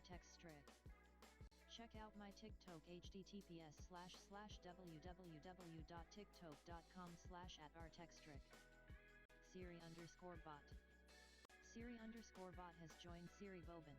Artextric. Check out my TikTok https://www.tiktok.com/@Artextric. Siri_bot. Siri_bot has joined Siri Boban.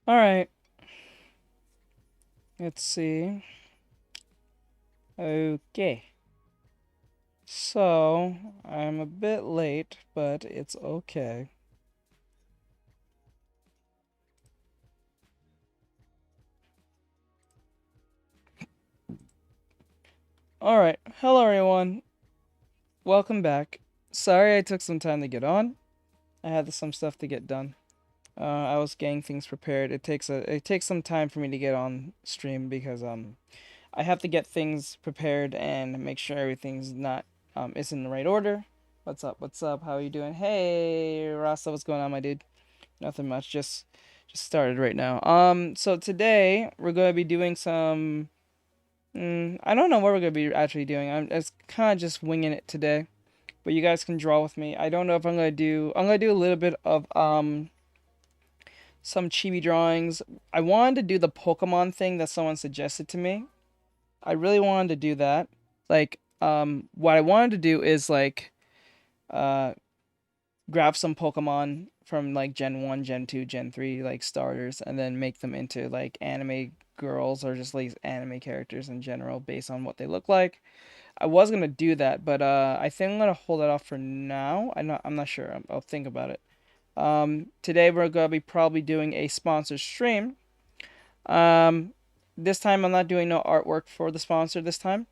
All right. Let's see. Okay. So, I'm a bit late, but it's okay. All right. Hello, everyone. Welcome back. Sorry I took some time to get on. I had some stuff to get done. I was getting things prepared. It takes some time for me to get on stream because I have to get things prepared and make sure everything's not is in the right order. What's up? What's up? How are you doing? Hey, Rasta, what's going on, my dude? Nothing much. Just started right now. So today we're going to be doing some. I don't know what we're going to be actually doing. I'm it's kind of just winging it today, but you guys can draw with me. I don't know if I'm going to do. I'm going to do a little bit of some chibi drawings. I wanted to do the Pokemon thing that someone suggested to me. I really wanted to do that. Like, what I wanted to do is like, uh, grab some Pokemon from like Gen 1, Gen 2, Gen 3, like starters, and then make them into like anime girls or just like anime characters in general based on what they look like. I was gonna do that, but I think I'm gonna hold that off for now. I'm not sure. I'll think about it. Today we're gonna be probably doing a sponsored stream. Um, this time I'm not doing no artwork for the sponsor this time.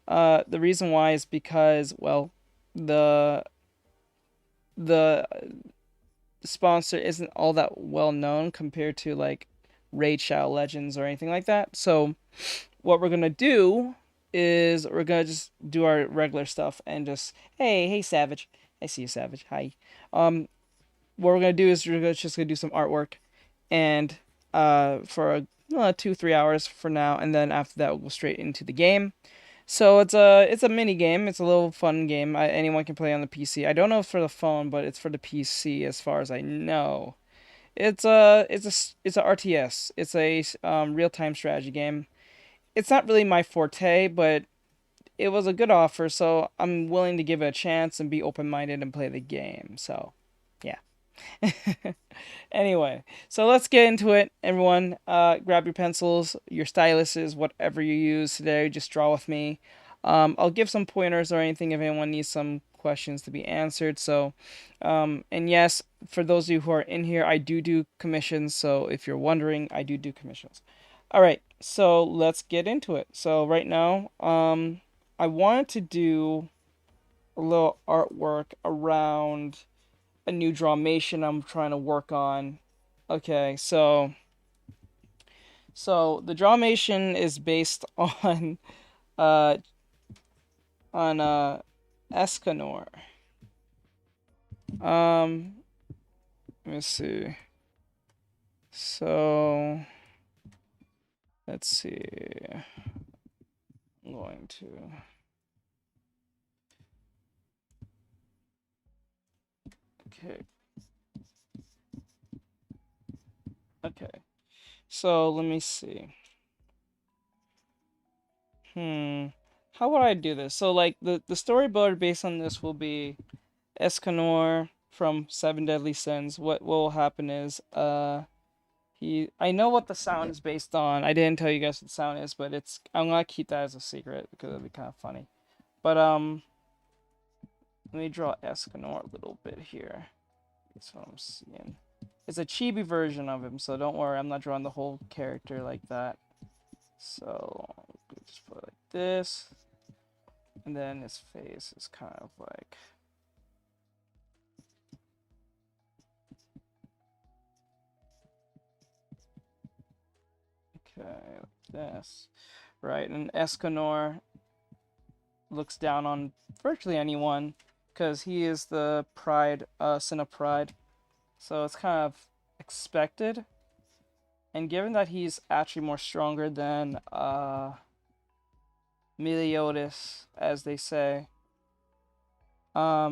The reason why is because, well, the the sponsor isn't all that well known compared to like Raid Shadow Legends or anything like that. So what we're gonna do is we're gonna just do our regular stuff and just hey Savage, I see you Savage, hi. What we're gonna do is just gonna do some artwork and for 2-3 hours for now, and then after that we'll go straight into the game. So it's a mini game. It's a little fun game. Anyone can play on the PC. I don't know if it's for the phone, but it's for the PC as far as I know. It's a RTS. It's a real time strategy game. It's not really my forte, but it was a good offer, so I'm willing to give it a chance and be open minded and play the game. So, yeah. Anyway, so let's get into it, everyone. Grab your pencils, your styluses, whatever you use today. Just draw with me. I'll give some pointers or anything if anyone needs some questions to be answered. So, and yes, for those of you who are in here, I do commissions. So if you're wondering, I do commissions. All right, so let's get into it. So right now, I wanted to do a little artwork around a new Drawmation I'm trying to work on. Okay, so the Drawmation is based uh on Escanor. Um, let me see. So let's see. I'm going to. Okay. Okay. So let me see. How would I do this? So like the storyboard based on this will be Escanor from Seven Deadly Sins. What will happen is I know what the sound is based on. I didn't tell you guys what the sound is, but I'm gonna keep that as a secret because it'd be kind of funny. But let me draw Escanor a little bit here. That's what I'm seeing. It's a chibi version of him, so don't worry, I'm not drawing the whole character like that. So just put it like this. And then his face is kind of like okay, like this. Right, and Escanor looks down on virtually anyone because he is the pride, sin of pride. So it's kind of expected. And given that he's actually more stronger than Meliodas, as they say, I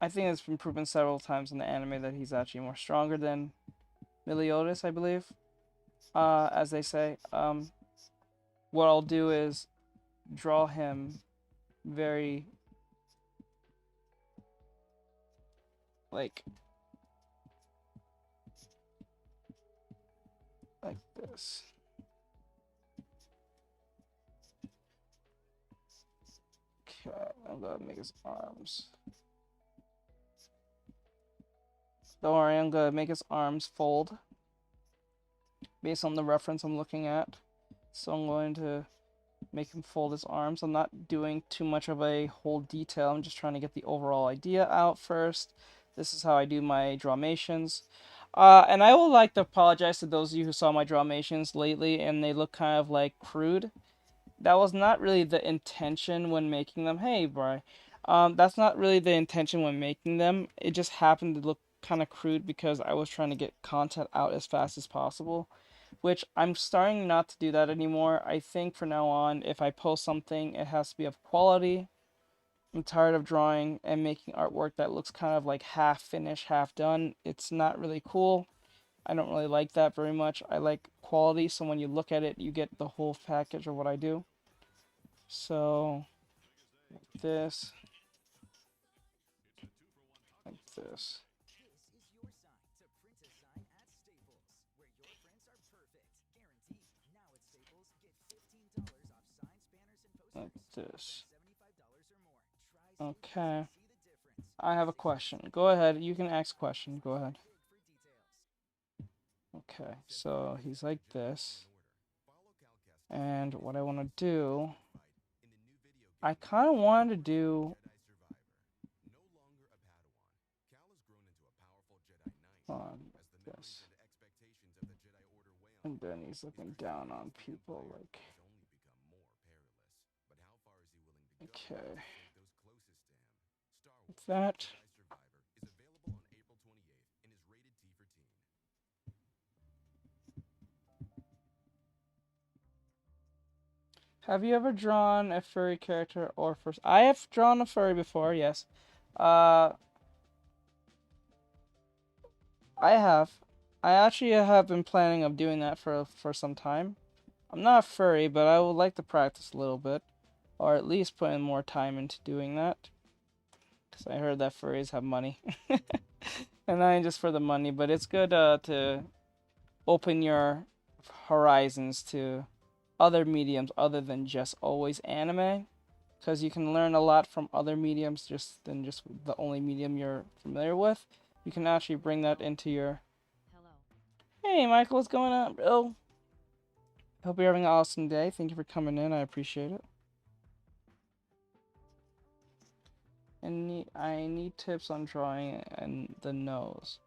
think it's been proven several times in the anime that he's actually more stronger than Meliodas, I believe. As they say. What I'll do is draw him very like this. Okay, I'm gonna make his arms. Don't worry, I'm gonna make his arms fold based on the reference I'm looking at. So I'm going to make him fold his arms. I'm not doing too much of a whole detail. I'm just trying to get the overall idea out first. This is how I do my Drawmations. And I would like to apologize to those of you who saw my Drawmations lately and they look kind of like crude. That was not really the intention when making them. Hey, Bri. That's not really the intention when making them. It just happened to look kind of crude because I was trying to get content out as fast as possible, which I'm starting not to do that anymore. I think from now on, if I post something, it has to be of quality. I'm tired of drawing and making artwork that looks kind of like half finished, half done. It's not really cool. I don't really like that very much. I like quality, so when you look at it, you get the whole package of what I do. So, like this. Like this. Like this. Okay. I have a question. Go ahead. You can ask a question. Go ahead. Okay, so he's like this. And what I want to do, I kind of wanted to do this. And then he's looking down on people like, okay, like that. Have you ever drawn a furry character or first? I have drawn a furry before, yes. I have. I actually have been planning of doing that for some time. I'm not a furry, but I would like to practice a little bit, or at least put in more time into doing that. Because I heard that furries have money. And not just for the money, but it's good to open your horizons to other mediums other than just always anime. Because you can learn a lot from other mediums than just the only medium you're familiar with. You can actually bring that into your... Hello. Hey, Michael, what's going on, bro? Hope you're having an awesome day. Thank you for coming in. I appreciate it. And I need tips on drawing and the nose.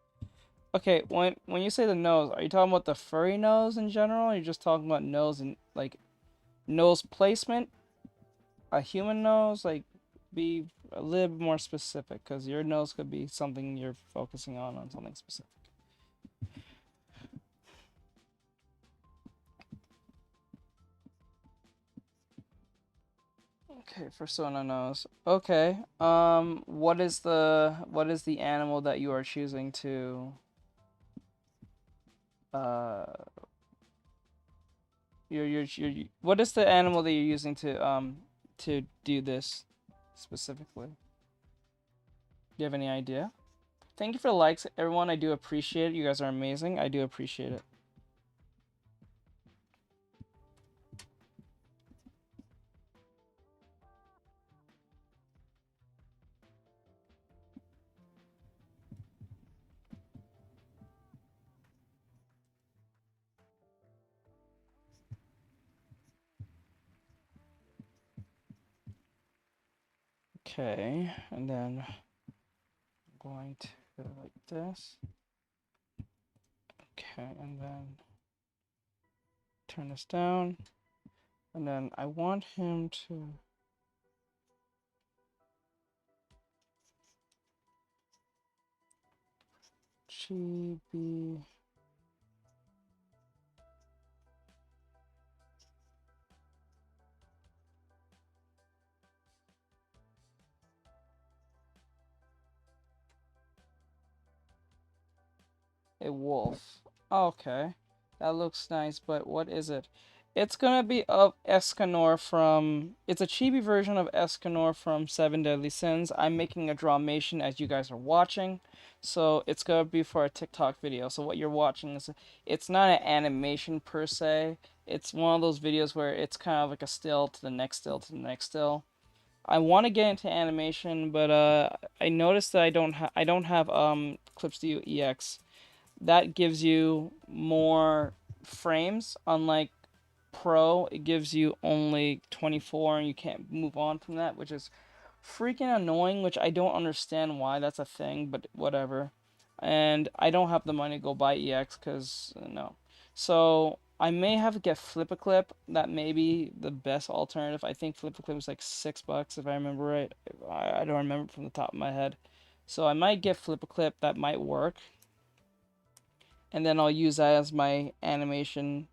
Okay, when you say the nose, are you talking about the furry nose in general? Or are you just talking about nose and like nose placement? A human nose? Like, be a little bit more specific, because your nose could be something you're focusing on something specific. Okay, persona nose. Okay. What is the animal that you are choosing to uh what is the animal that you're using to do this specifically? Do you have any idea? Thank you for the likes, everyone. I do appreciate it. You guys are amazing. I do appreciate it. Okay, and then I'm going to go like this. Okay, and then turn this down. And then I want him to GB. A wolf. Okay. That looks nice, but what is it? It's gonna be of Escanor from... It's a chibi version of Escanor from Seven Deadly Sins. I'm making a Drawmation as you guys are watching. So it's gonna be for a TikTok video. So what you're watching is... It's not an animation per se. It's one of those videos where it's kind of like a still to the next still to the next still. I want to get into animation, but I noticed that I don't have clipstudio EX. That gives you more frames. Unlike Pro, it gives you only 24 and you can't move on from that, which is freaking annoying, which I don't understand why that's a thing, but whatever. And I don't have the money to go buy EX because no. So I may have to get Flip-A-Clip. That may be the best alternative. I think Flip-A-Clip is like $6 if I remember right. I don't remember from the top of my head. So I might get Flip-A-Clip. That might work. And then I'll use that as my animation,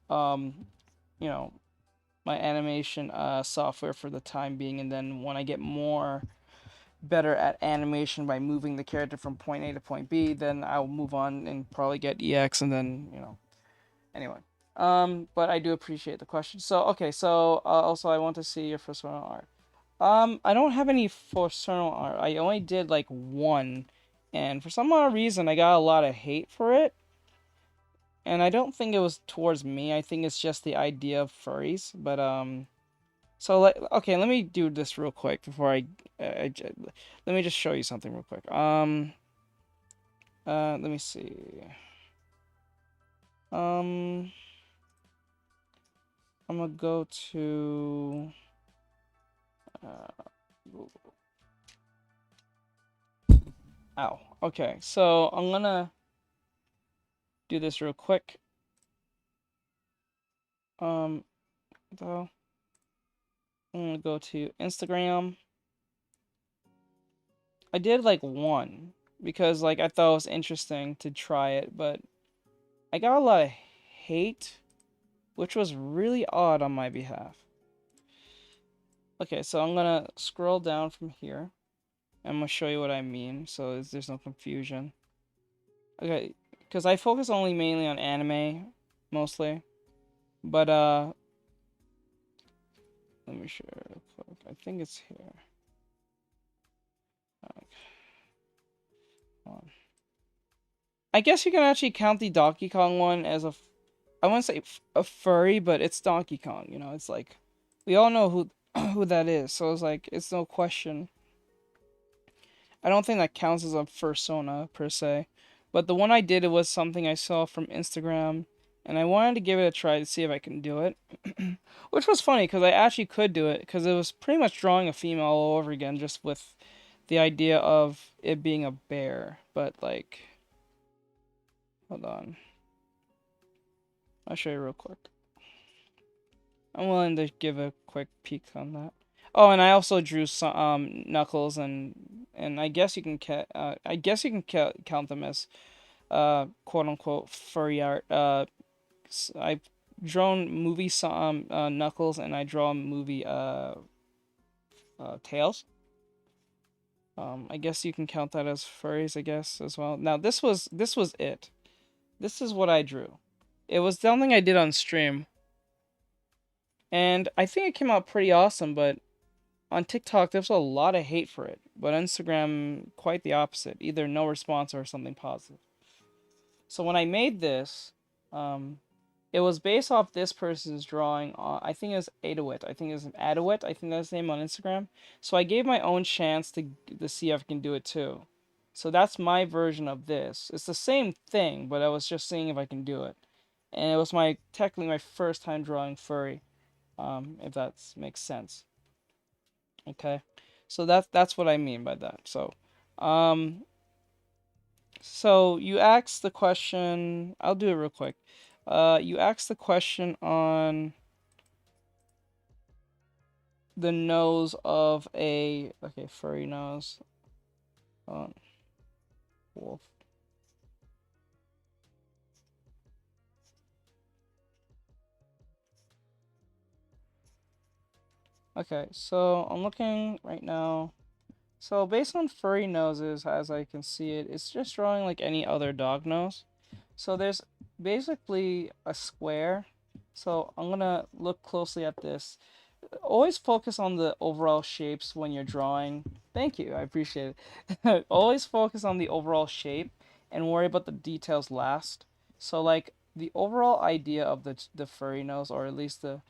you know, my animation software for the time being. And then when I get more better at animation by moving the character from point A to point B, then I'll move on and probably get EX, and then, anyway. But I do appreciate the question. So, okay, so also I want to see your personal art. I don't have any personal art. I only did like one, and for some odd reason I got a lot of hate for it. And I don't think it was towards me. I think it's just the idea of furries. But so okay, let me do this real quick before let me just show you something real quick. Let me see. I'm gonna go to Google. Ow. Okay, so I'm gonna do this real quick. Though I'm gonna go to Instagram. I did like one because like I thought it was interesting to try it, but I got a lot of hate, which was really odd on my behalf. Okay, so I'm gonna scroll down from here. I'm gonna show you what I mean, so there's no confusion. Okay, because I focus only mainly on anime, mostly. But, let me show you real quick. I think it's here. Okay. Hold on. I guess you can actually count the Donkey Kong one as I wouldn't say a furry, but it's Donkey Kong, it's like, we all know who who that is, so it's like, it's no question. I don't think that counts as a fursona, per se, But the one I did, it was something I saw from Instagram, and I wanted to give it a try to see if I can do it. Which was funny, because I actually could do it, because it was pretty much drawing a female all over again, just with the idea of it being a bear. But, like, hold on. I'll show you real quick. I'm willing to give a quick peek on that. Oh, and I also drew some Knuckles, and I guess you can count them as quote unquote furry art. I've drawn movie Knuckles, and I draw movie Tails. I guess you can count that as furries, I guess, as well. Now this was it. This is what I drew. It was something I did on stream, and I think it came out pretty awesome. But on TikTok, there's a lot of hate for it. But Instagram, quite the opposite. Either no response or something positive. So when I made this, it was based off this person's drawing. I think it was Adawit. I think it was Adawit. I think that's his name on Instagram. So I gave my own chance to see if I can do it too. So that's my version of this. It's the same thing, but I was just seeing if I can do it. And it was technically my first time drawing furry, if that makes sense. Okay, so that's what I mean by that. So, so you asked the question. I'll do it real quick. You asked the question on the nose of a furry nose. Wolf. Okay, so I'm looking right now. So based on furry noses, as I can see it, it's just drawing like any other dog nose. So there's basically a square. So I'm gonna look closely at this. Always focus on the overall shapes when you're drawing. Thank you, I appreciate it. Always focus on the overall shape and worry about the details last. So like the overall idea of the furry nose, or at least the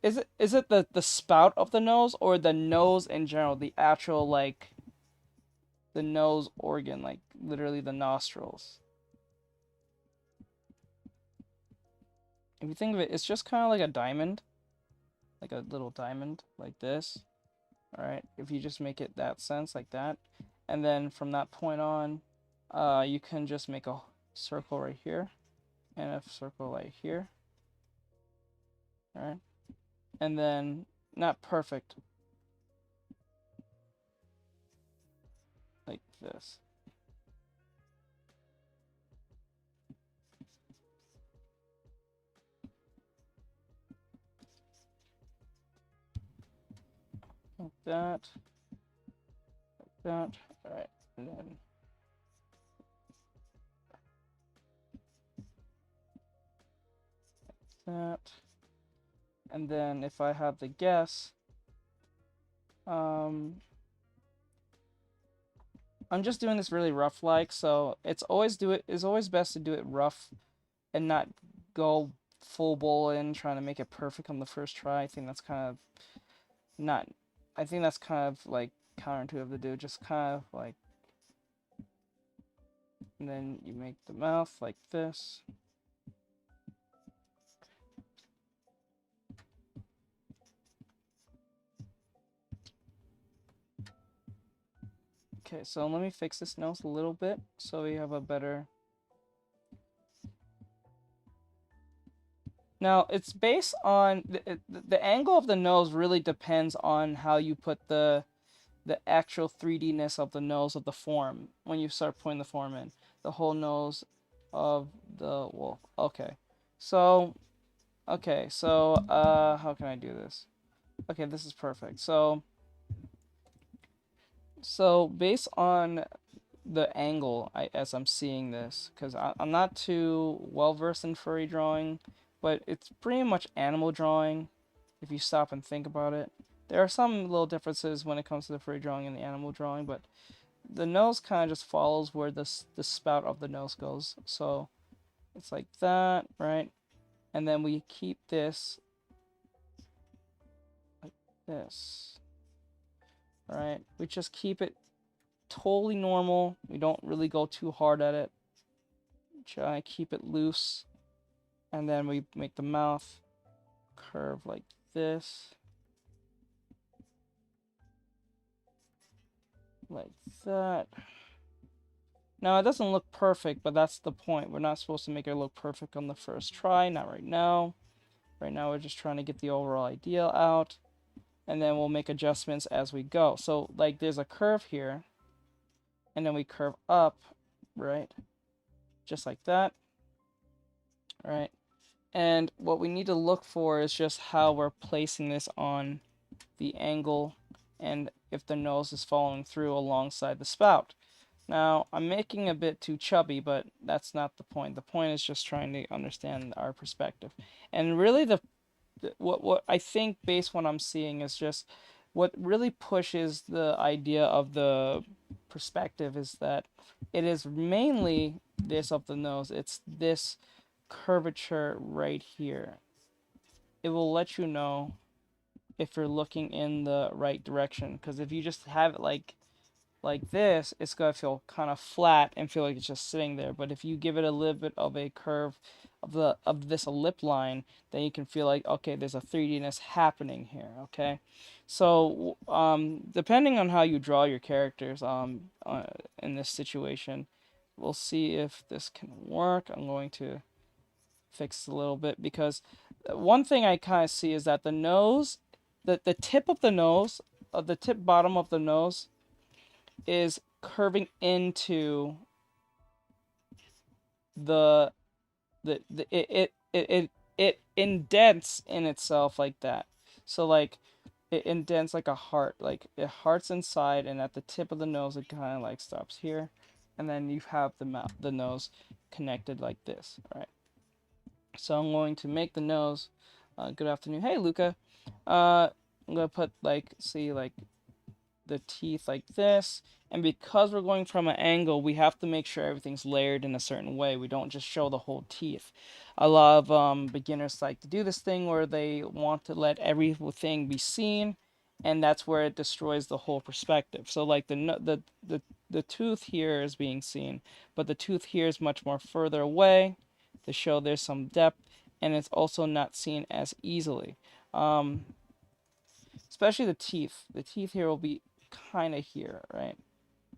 is it the spout of the nose, or the nose in general, the actual like the nose organ, like literally the nostrils. If you think of it, it's just kind of like a diamond, like a little diamond, like this. All right, if you just make it that sense, like that, and then from that point on, you can just make a circle right here, and a circle right here. All right, and then not perfect, like this. Like that, like that. All right, and then that, and then if I have the guess, I'm just doing this really rough like, so it's always best to do it rough and not go full bowl in trying to make it perfect on the first try. I think that's kind of not I think that's kind of like counterintuitive to do. Just kind of like, and then you make the mouth like this. Okay, so let me fix this nose a little bit so we have a better. Now, it's based on the angle of the nose really depends on how you put the actual 3D-ness of the nose of the form when you start putting the form in. The whole nose of the wolf. Okay. So how can I do this? Okay, this is perfect. So based on the angle, as I'm seeing this, because I'm not too well versed in furry drawing, but it's pretty much animal drawing if you stop and think about it. There are some little differences when it comes to the furry drawing and the animal drawing, but the nose kind of just follows where the spout of the nose goes. So it's like that, right? And then we keep this like this, right? We just keep it totally normal. We don't really go too hard at it. Try to keep it loose. And then we make the mouth curve like this. Like that. Now, it doesn't look perfect, but that's the point. We're not supposed to make it look perfect on the first try. Not right now. Right now, we're just trying to get the overall idea out. And then we'll make adjustments as we go. So, like, there's a curve here. And then we curve up, right? Just like that. Right? And what we need to look for is just how we're placing this on the angle and if the nose is following through alongside the spout. Now, I'm making a bit too chubby, but that's not the point. The point is just trying to understand our perspective. And really, what I think, based on what I'm seeing, is just what really pushes the idea of the perspective is that it is mainly this of the nose. It's this curvature right here. It will let you know if you're looking in the right direction, because if you just have it like this, it's gonna feel kind of flat and feel like it's just sitting there. But if you give it a little bit of a curve of this lip line, then you can feel like, okay, there's a 3Dness happening here. Okay, so depending on how you draw your characters in this situation, we'll see if this can work. I'm going to fix a little bit, because one thing I kind of see is that the nose, the tip of the nose, the tip bottom of the nose is curving into it indents in itself like that. So like it indents like a heart, like it hearts inside, and at the tip of the nose it kind of like stops here, and then you have the nose connected like this. All right. So I'm going to make the nose. Good afternoon. Hey, Luca. I'm gonna put like, see, like the teeth like this, and because we're going from an angle, we have to make sure everything's layered in a certain way. We don't just show the whole teeth. A lot of beginners like to do this thing where they want to let everything be seen, and that's where it destroys the whole perspective. So like the tooth here is being seen, but the tooth here is much more further away to show there's some depth, and it's also not seen as easily. Especially the teeth. The teeth here will be kind of here, right?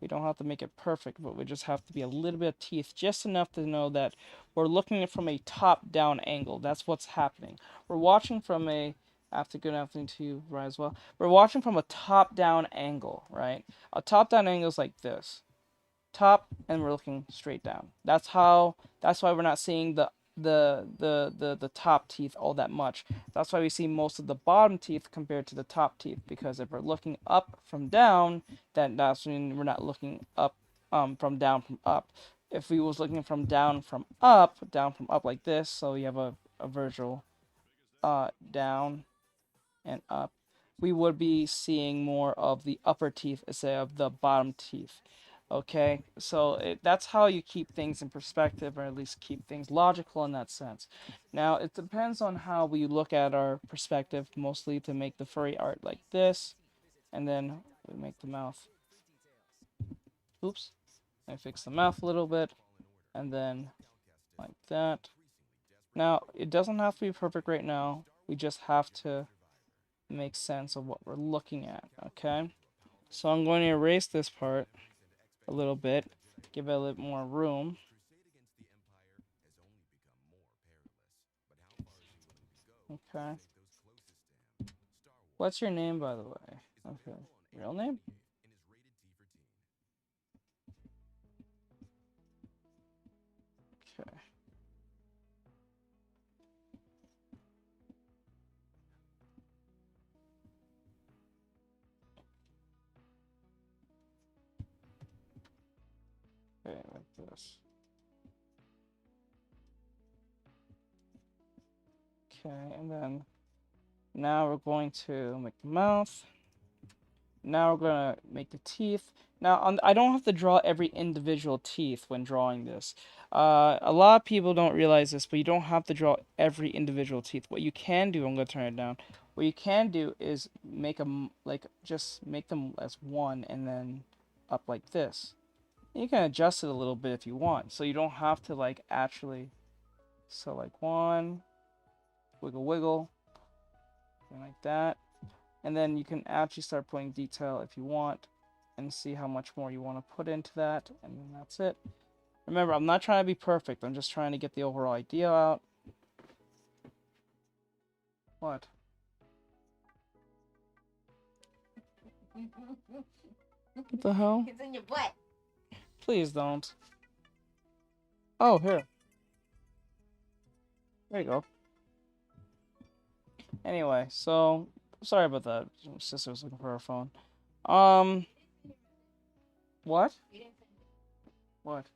We don't have to make it perfect, but we just have to be a little bit of teeth, just enough to know that we're looking at it from a top-down angle. That's what's happening. We're watching from a, after good afternoon to you, Ryan, as well. We're watching from a top-down angle, right? A top-down angle is like this. Top, and we're looking straight down. That's why we're not seeing the top teeth all that much. That's why we see most of the bottom teeth compared to the top teeth, because if we're looking up from down, then that's when we're not looking up from down from up. If we was looking from down from up like this, so you have a visual down and up, we would be seeing more of the upper teeth instead of the bottom teeth. Okay, so that's how you keep things in perspective, or at least keep things logical in that sense. Now, it depends on how we look at our perspective, mostly to make the furry art like this, and then we make the mouth. Oops, I fix the mouth a little bit, and then like that. Now, it doesn't have to be perfect right now. We just have to make sense of what we're looking at, okay? So I'm going to erase this part a little bit, give it a little more room. Okay. What's your name, by the way? Okay. Real name? Okay. Okay, like this. Okay, and then now we're going to make the mouth. Now we're going to make the teeth. Now, I don't have to draw every individual teeth when drawing this. A lot of people don't realize this, but you don't have to draw every individual teeth. What you can do, I'm going to turn it down. What you can do is make them, like, just make them as one and then up like this. You can adjust it a little bit if you want, so you don't have to like actually. So like one, wiggle wiggle, and like that, and then you can actually start putting detail if you want, and see how much more you want to put into that, and then that's it. Remember, I'm not trying to be perfect. I'm just trying to get the overall idea out. What? What the hell? It's in your butt. Please don't. Oh, here. There you go. Anyway, so sorry about that. My sister was looking for her phone. What? You didn't send it. What?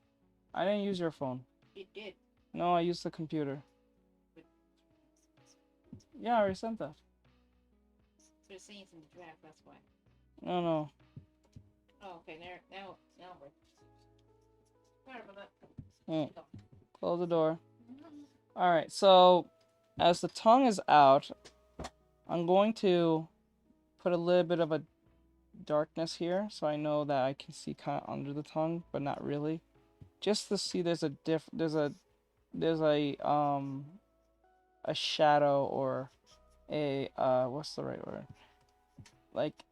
I didn't use your phone. You did. No, I used the computer. Yeah, I already sent that. So it's saying it's in the draft, that's why. No, no. Oh, okay, now we're... Sorry about that. Close the door. Alright, so as the tongue is out, I'm going to put a little bit of a darkness here so I know that I can see kind of under the tongue, but not really. Just to see there's a shadow or a what's the right word? Like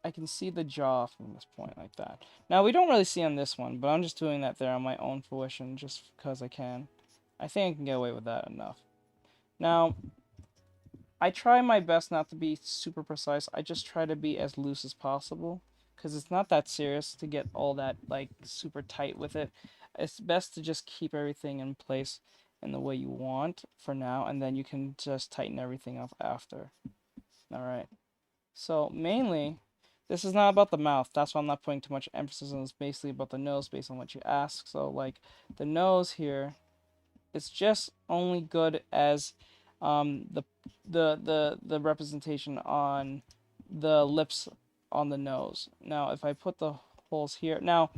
I can see the jaw from this point like that. Now we don't really see on this one, but I'm just doing that there on my own fruition just because I can. I think I can get away with that enough. Now I try my best not to be super precise. I just try to be as loose as possible because it's not that serious to get all that like super tight with it. It's best to just keep everything in place in the way you want for now, and then you can just tighten everything up after. All right. So mainly, this is not about the mouth. That's why I'm not putting too much emphasis on. It's basically about the nose based on what you ask. So like the nose here, it's just only good as the representation on the lips on the nose. Now if I put the holes here, now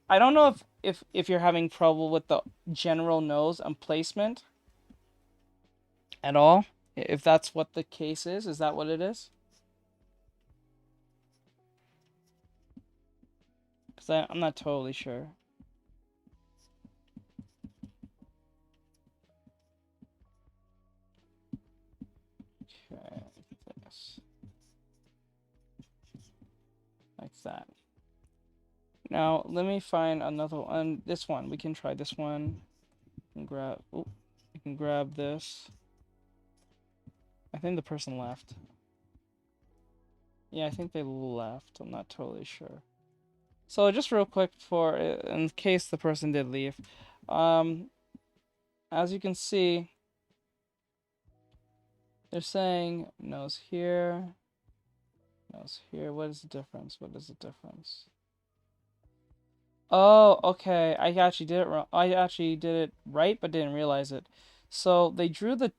I don't know if you're having trouble with the general nose and placement at all. If that's what the case is that what it is? Because I'm not totally sure. Okay, this. Like that. Now, let me find another one. This one. We can try this one. And grab... Oh, you can grab this. I think the person left. Yeah, I think they left. I'm not totally sure. So just real quick for in case the person did leave. As you can see, they're saying nose here, nose here. What is the difference? What is the difference? Oh, okay. I actually did it wrong. I actually did it right, but didn't realize it. So they drew the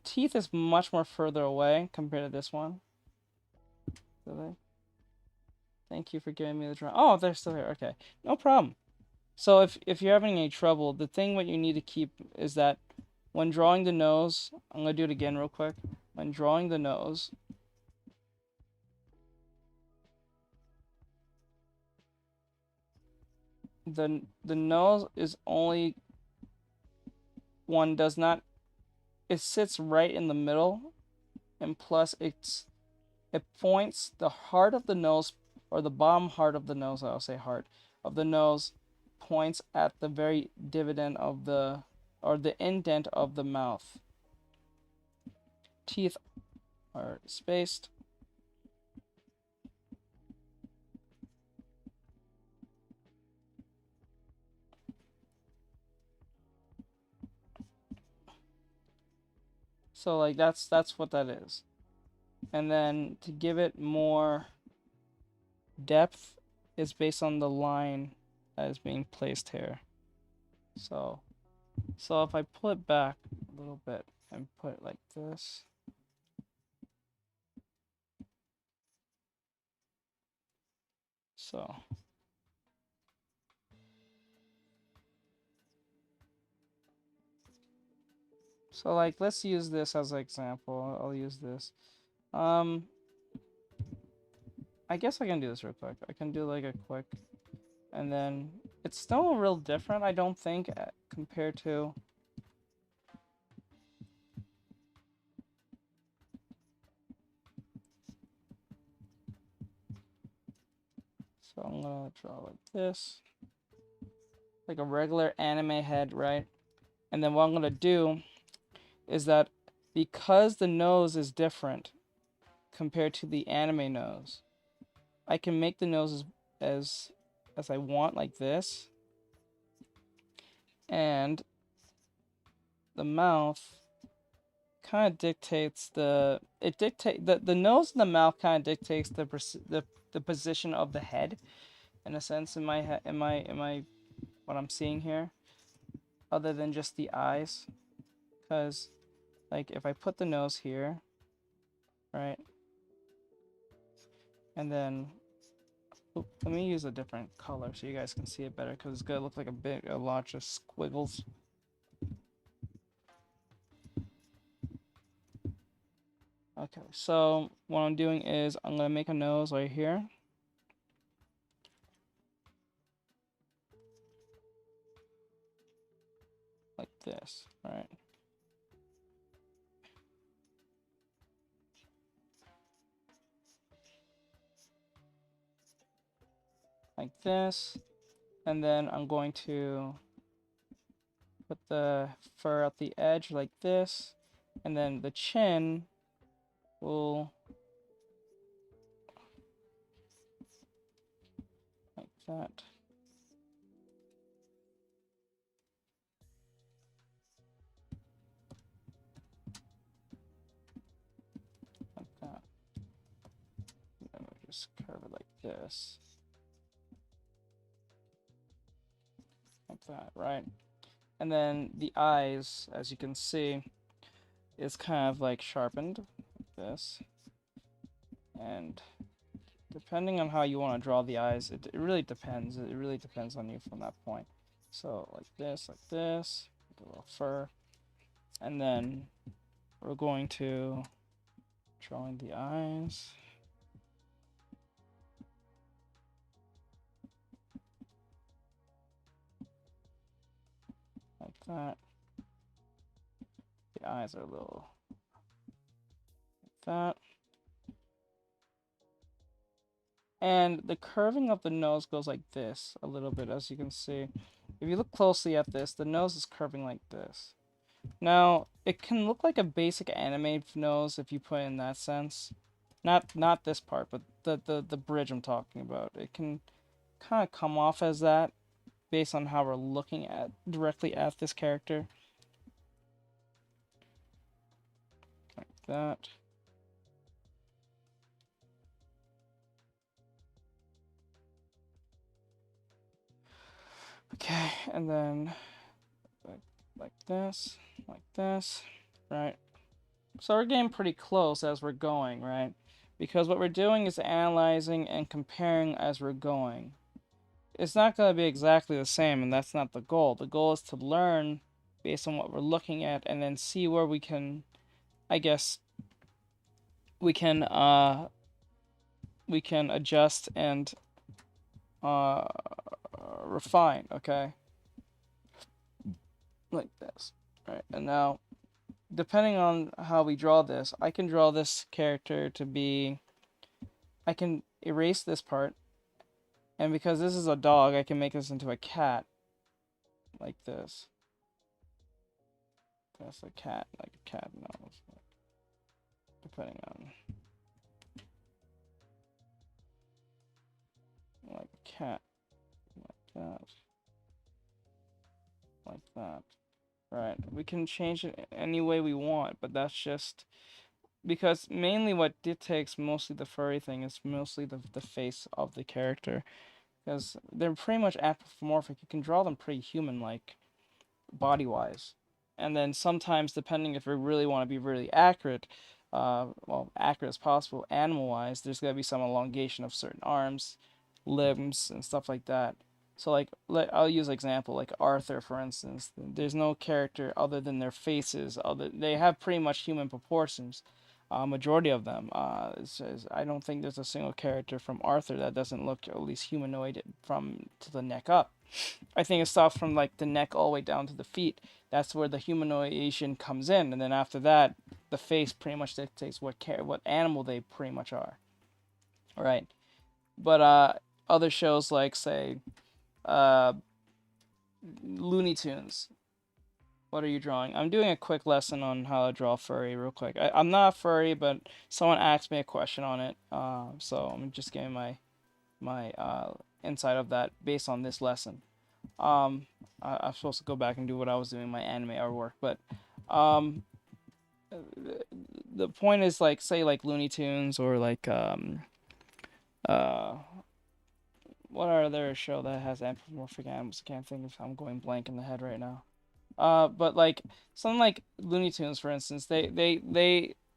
teeth is much more further away compared to this one. Did they? Thank you for giving me the drawing. Oh, they're still here. Okay, no problem. So if you're having any trouble, the thing what you need to keep is that when drawing the nose, I'm gonna do it again real quick. When drawing the nose, the nose is only one does not. It sits right in the middle, and plus it points the heart of the nose, or the bottom heart of the nose. I'll say heart of the nose points at the very dividend of the, or the indent of the mouth. Teeth are spaced. So like that's what that is. And then to give it more depth is based on the line that is being placed here. So if I pull it back a little bit and put it like this. So like let's use this as an example. I'll use this. I guess I can do this real quick. I can do like a quick And then it's still real different, I don't think, compared to... So I'm gonna draw like this. Like a regular anime head, right? And then what I'm gonna do is that because the nose is different compared to the anime nose, I can make the nose as I want, like this. And the mouth kind of dictates the nose and the mouth kind of dictates the position of the head, in a sense, in my head, in my what I'm seeing here, other than just the eyes. Because like if I put the nose here, right, and then let me use a different color so you guys can see it better, because it's gonna look like a lot of squiggles. Okay, so what I'm doing is I'm gonna make a nose right here. Like this, right? Like this. And then I'm going to put the fur at the edge like this. And then the chin will like that. Like that. And then we'll just curve it like this. Like that, right? And then the eyes, as you can see, is kind of like sharpened like this. And depending on how you want to draw the eyes, it really depends. It really depends on you from that point. So like this, a little fur. And then we're going to drawing the eyes. Like that. The eyes are a little like that. And the curving of the nose goes like this a little bit, as you can see. If you look closely at this, the nose is curving like this. Now, it can look like a basic anime nose if you put it in that sense. Not this part, but the bridge I'm talking about. It can kind of come off as that based on how we're looking at directly at this character. Like that. Okay, and then like this, right? So we're getting pretty close as we're going, right? Because what we're doing is analyzing and comparing as we're going. It's not going to be exactly the same, and that's not the goal. The goal is to learn based on what we're looking at, and then see where we can, I guess, we can adjust and refine, okay? Like this, right? And now, depending on how we draw this, I can draw this character to be, I can erase this part, and because this is a dog, I can make this into a cat, like this. That's a cat, like a cat nose, depending on, like a cat, like that, like that. Right, we can change it any way we want, but that's just because mainly what dictates mostly the furry thing is mostly the face of the character, because they're pretty much anthropomorphic. You can draw them pretty human-like, body-wise. And then sometimes, depending if we really want to be really accurate, well, accurate as possible, animal-wise, there's going to be some elongation of certain arms, limbs, and stuff like that. So, like, I'll use an example, like Arthur, for instance. There's no character other than their faces. They have pretty much human proportions, majority of them. I don't think there's a single character from Arthur that doesn't look at least humanoid from to the neck up. I think it stops from like the neck all the way down to the feet. That's where the humanoidation comes in, and then after that, the face pretty much dictates what animal they pretty much are. All right, but other shows like say, Looney Tunes. What are you drawing? I'm doing a quick lesson on how to draw furry real quick. I'm not furry, but someone asked me a question on it, so I'm just giving my insight of that based on this lesson. I'm supposed to go back and do what I was doing in my anime artwork, but the point is like say like Looney Tunes or like what other show that has anthropomorphic animals? I can't think of. I'm going blank in the head right now. But like something like Looney Tunes, for instance, they're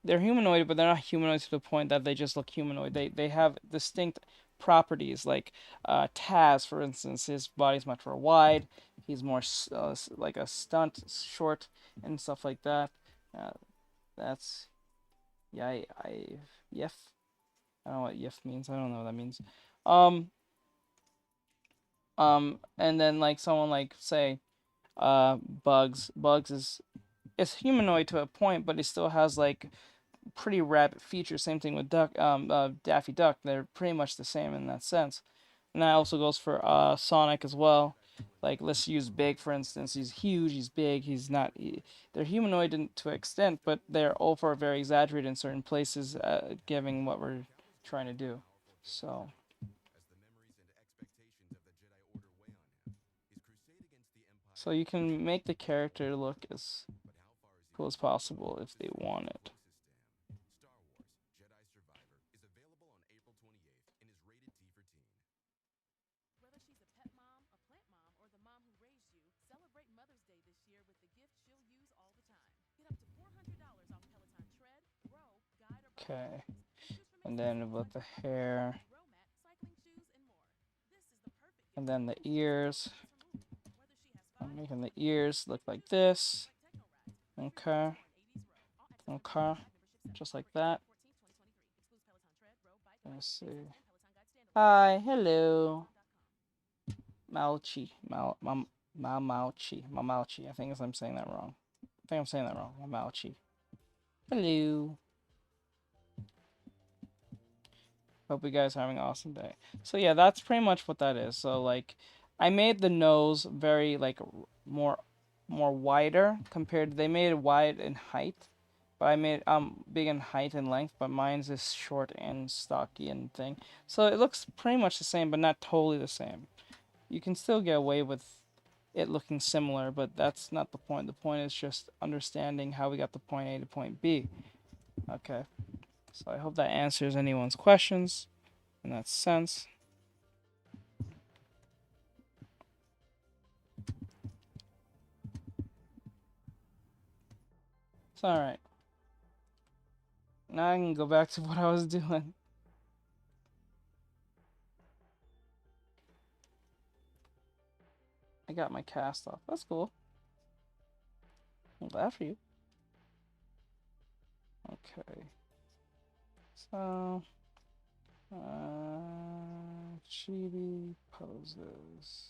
humanoid, but they're not humanoid to the point that they just look humanoid. They have distinct properties. Like Taz, for instance, his body's much more wide. He's more like a stunt short and stuff like that. Uh, that's yeah, Yef. I don't know what Yef means. I don't know what that means. Um, and then like someone like say Bugs. Bugs is humanoid to a point, but he still has like pretty rabbit features. Same thing with Daffy Duck. They're pretty much the same in that sense. And that also goes for Sonic as well. Like let's use Big for instance. He's huge. He's big. He's not. They're humanoid to an extent, but they're over very exaggerated in certain places, giving what we're trying to do. So. So you can make the character look as cool as possible if they want it. Whether she's a pet mom, a plant mom, or the mom who raised you, celebrate Mother's Day this year with the gift she'll use all the time. Get up to $400 off Peloton tread, row, guide, or Okay. choose from And then with the hair. row mat, cycling shoes, and more. This is the perfect And then the ears. whether she has I'm making the ears look like this. Okay. Okay. Just like that. Let's see. Hi, hello. Malchi. Malmalchi. Malmalchi. I think I'm saying that wrong. Malmalchi. Hello. Hope you guys are having an awesome day. So yeah, that's pretty much what that is. So like, I made the nose very like more wider compared. They made it wide in height, but I made big in height and length. But mine's is short and stocky and thing. So it looks pretty much the same, but not totally the same. You can still get away with it looking similar, but that's not the point. The point is just understanding how we got to point A to point B. Okay. So I hope that answers anyone's questions in that sense. It's alright. Now I can go back to what I was doing. I got my cast off. That's cool. I'm glad for you. Okay. So, chibi poses.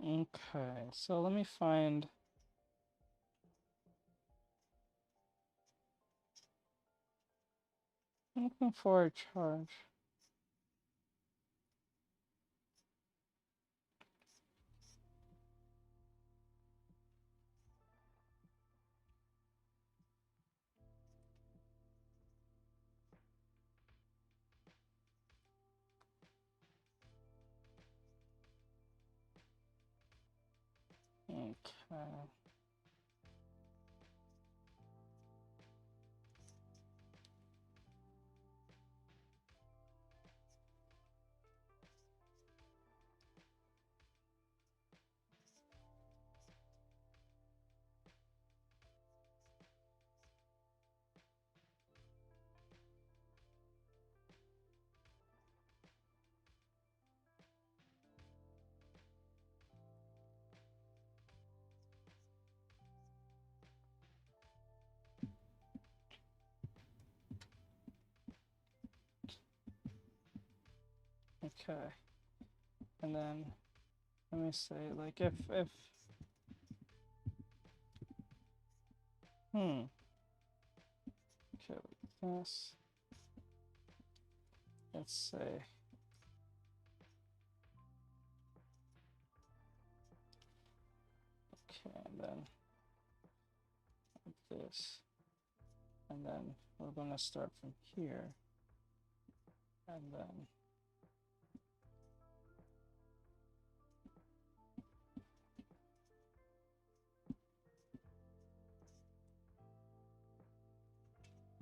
Okay, so let me find. I'm looking for a charge. Okay. Okay. And then let me say, like, if okay, like this. Let's say okay, and then like this, and then we're gonna start from here, and then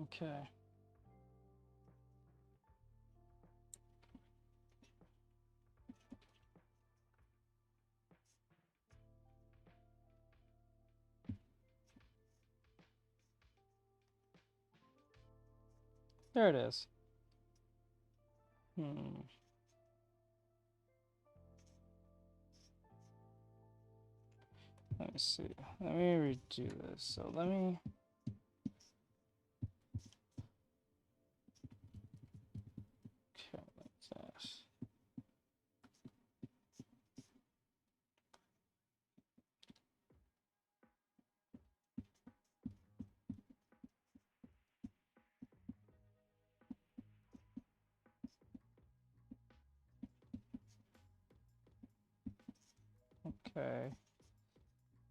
okay. There it is. Let me see. Let me redo this. So let me. Okay, like this. Okay,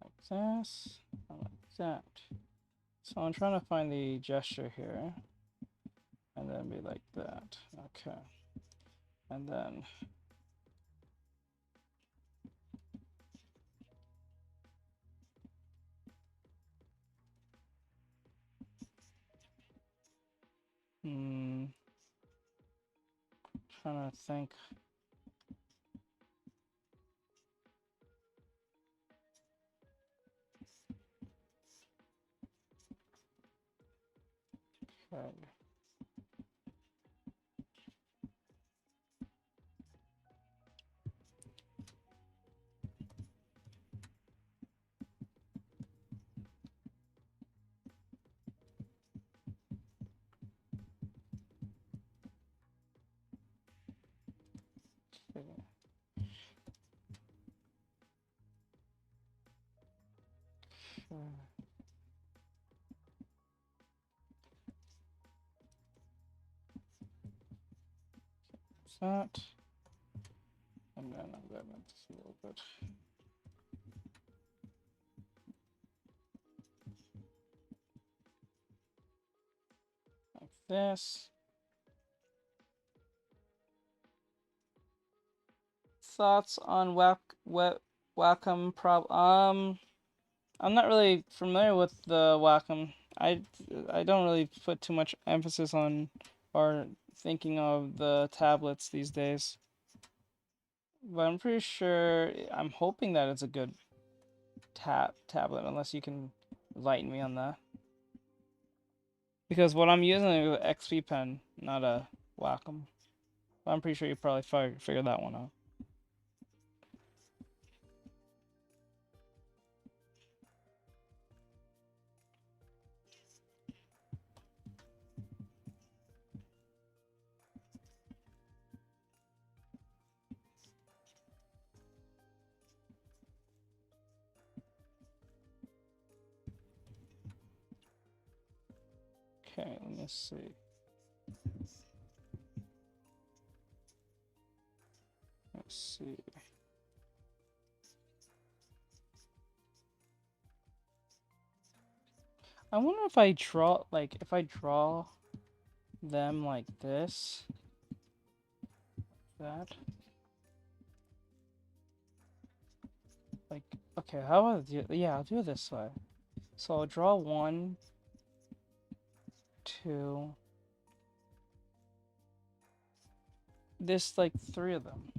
like this, and like that. So I'm trying to find the gesture here, and then be like that. Okay, and then trying to think. Okay. Okay. That, and then I'm going to make this a little bit. Like this. Thoughts on Wacom I'm not really familiar with the Wacom. I don't really put too much emphasis on or thinking of the tablets these days. But I'm pretty sure, I'm hoping that it's a good tablet, unless you can enlighten me on that. Because what I'm using is an XP pen, not a Wacom. But I'm pretty sure you probably figured that one out. Okay, let me see. Let's see. I wonder if I draw, like, if I draw them like this, that. Like, okay, how about yeah, I'll do it this way. So I'll draw 1, 2, this, like, 3 of them.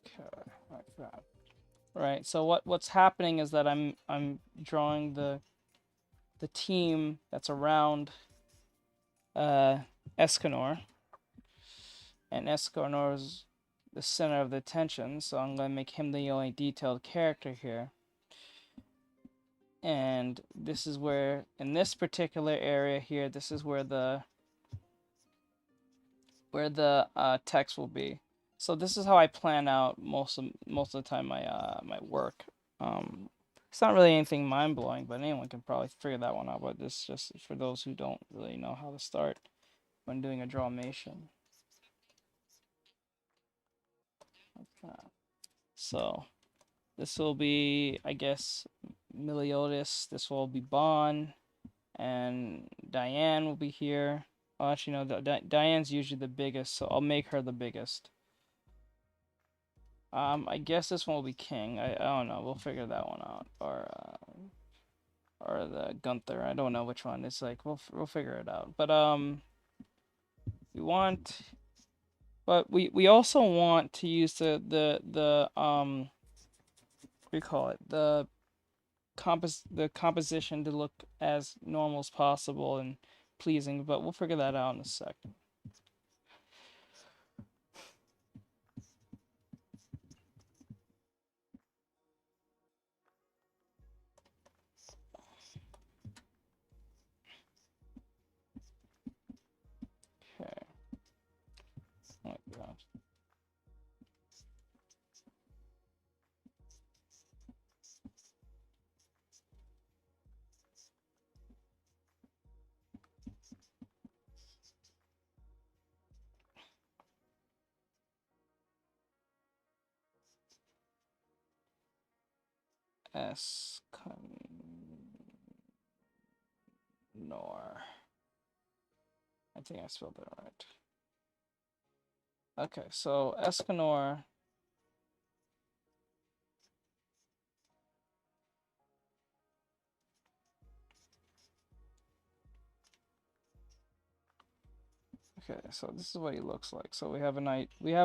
Okay, like that. right? So what's happening is that I'm drawing the team that's around Escanor, and Escanor is the center of the attention, so I'm going to make him the only detailed character here. And this is where, in this particular area here, this is where the text will be. So this is how I plan out most of the time my my work. It's not really anything mind blowing, but anyone can probably figure that one out. But this is just for those who don't really know how to start when doing a drawmation. Okay. So this will be, I guess, Meliodas. This will be Bon, and Diane will be here. Oh, actually, no, Diane's usually the biggest, so I'll make her the biggest. I guess this one will be King. I don't know. We'll figure that one out. Or the Gunther. I don't know which one. It's like we'll figure it out. But we want, but we also want to use the what do you call it? The composition to look as normal as possible and pleasing. But we'll figure that out in a second. Okay. Oh my God. Escanor. I think I spelled it right. Okay, so Escanor. Okay, so this is what he looks like. So we have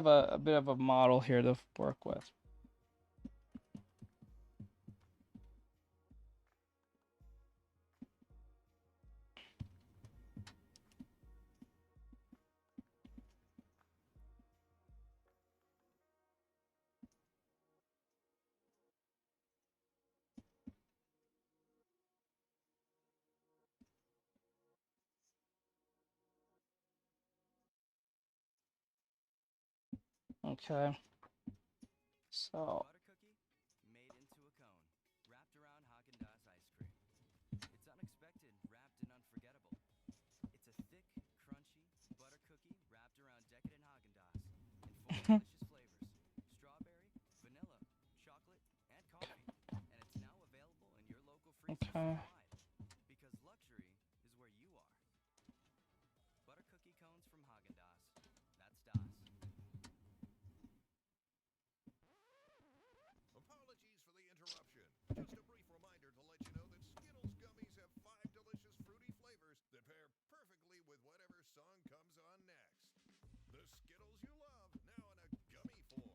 a bit of a model here to work with. Okay. So Butter cookie made into a cone, wrapped around Haagen-Dazs ice cream. It's unexpected, wrapped and unforgettable. It's a thick, crunchy butter cookie wrapped around decadent Haagen-Dazs in 4 delicious flavors: strawberry, vanilla, chocolate, and coffee. And it's now available in your local freezer okay. wide, because luxury is where you are. Butter cookie cones from Haagen-Dazs. That's Das. Apologies for the interruption. Just a brief reminder to let you know that Skittles gummies have 5 delicious fruity flavors that pair perfectly with whatever song comes on next. The Skittles you love, now in a gummy form.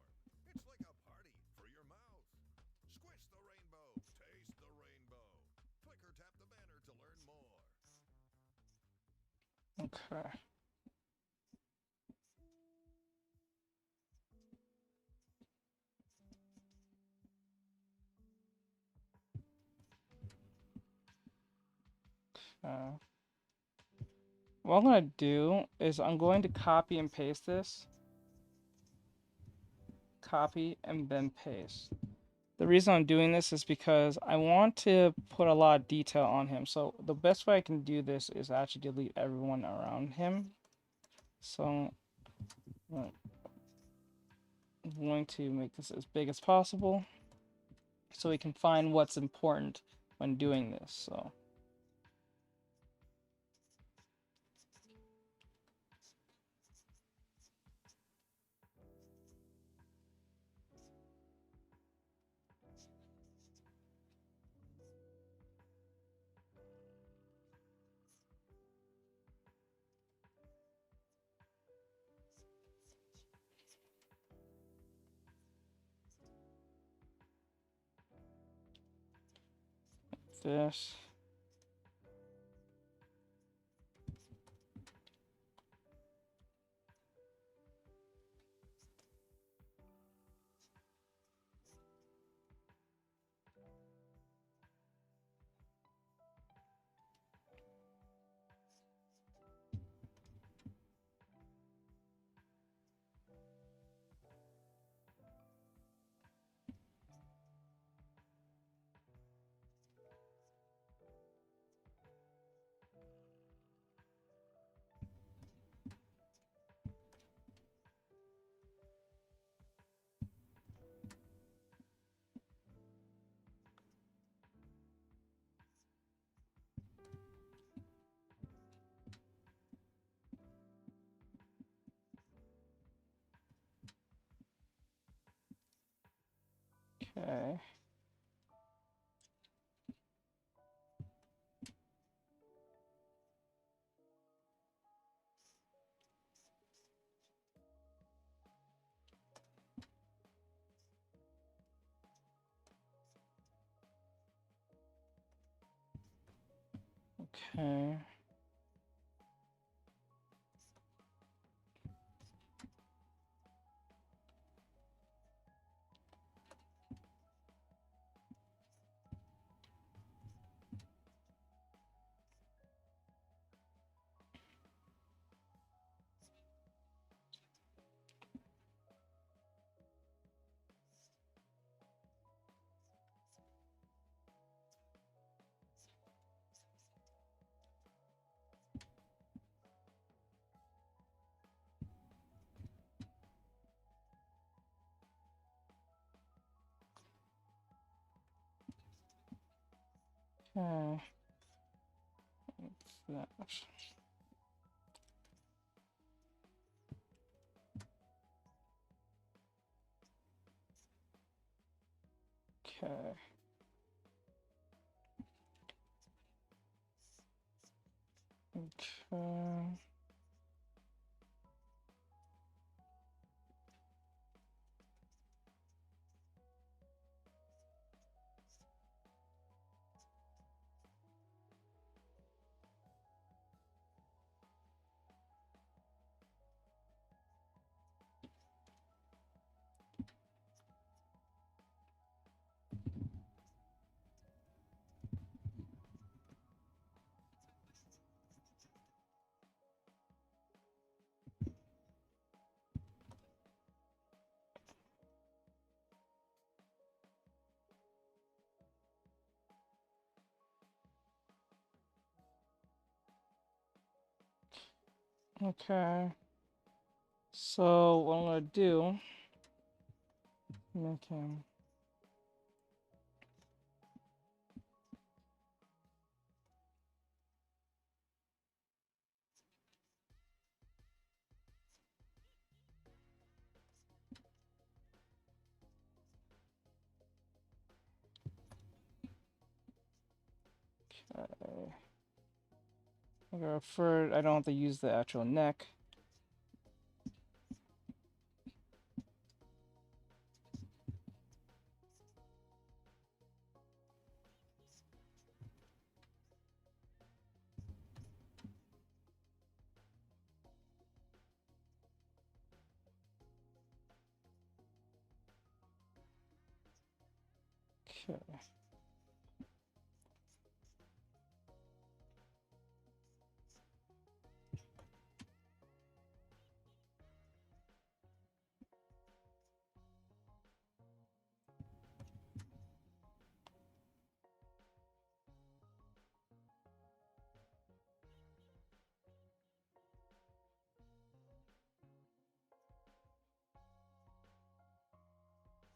It's like a party for your mouth. Squish the rainbow, taste the rainbow. Click or tap the banner to learn more. Okay. What I'm gonna do is I'm going to copy and paste this. Copy and then paste. The reason I'm doing this is because I want to put a lot of detail on him. So the best way I can do this is actually delete everyone around him. So I'm going to make this as big as possible so we can find what's important when doing this. So this. Okay. Okay. Okay. That. Okay. Okay. Okay. So what I'm gonna do, make him. Okay. I don't have to use the actual neck. Okay.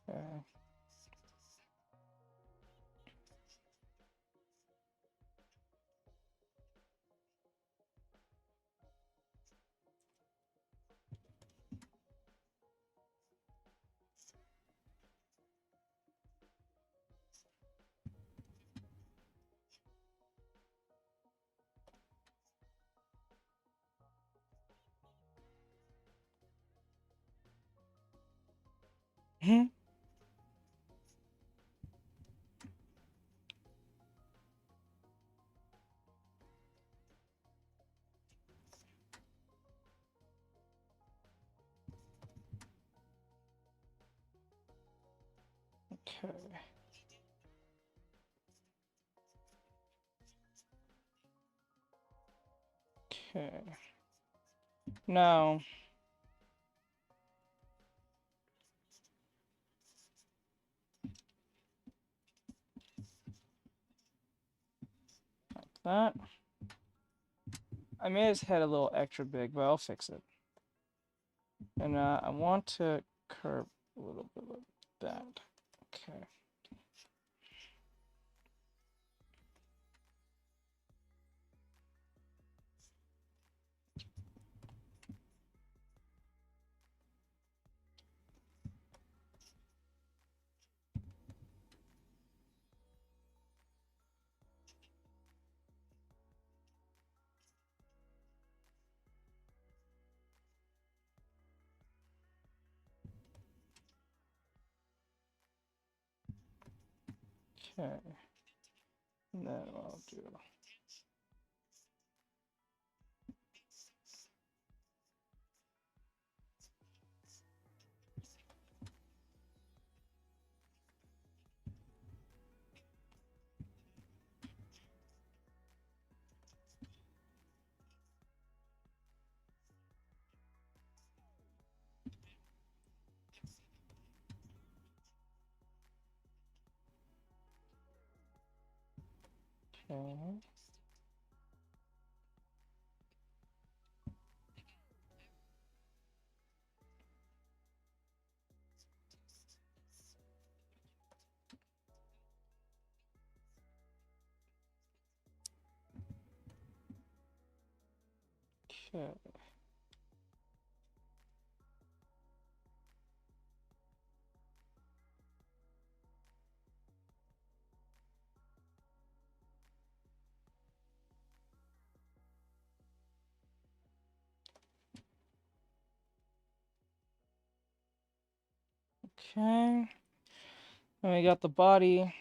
Okay. Hmm. Okay. Okay. Now, like that. I made his head a little extra big, but I'll fix it. And I want to curve a little bit like that. Okay. Okay. And then I'll do. Okay. Okay. Okay. And we got the body.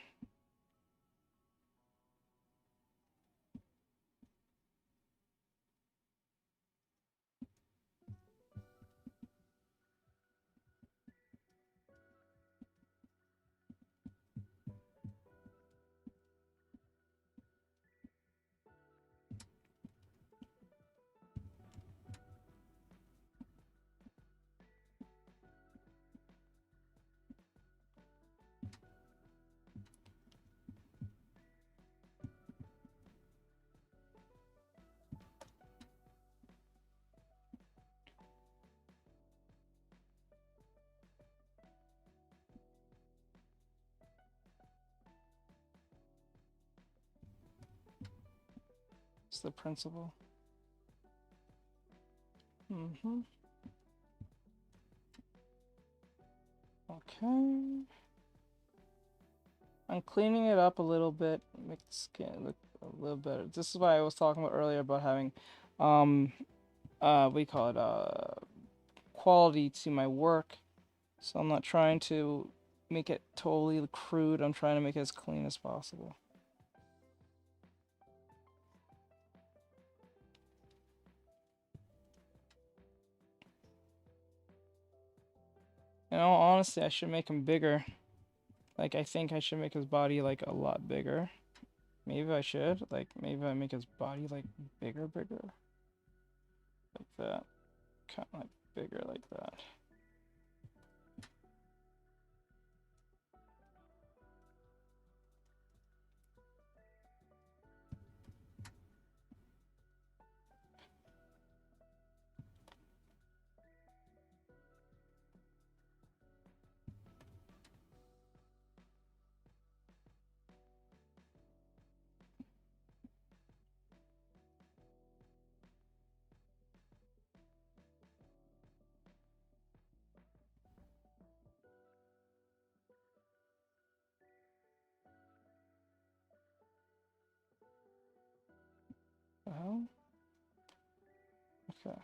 It's the principle. Mm-hmm. Okay. I'm cleaning it up a little bit, make the skin look a little better. This is why I was talking about earlier about having, what do you call it, quality to my work. So I'm not trying to make it totally crude. I'm trying to make it as clean as possible. In all honesty, I should make him bigger. Like, I think I should make his body, like, a lot bigger. Maybe I should. Like, maybe I make his body, like, bigger. Like that. Kind of, like, bigger like that. Oh. Okay.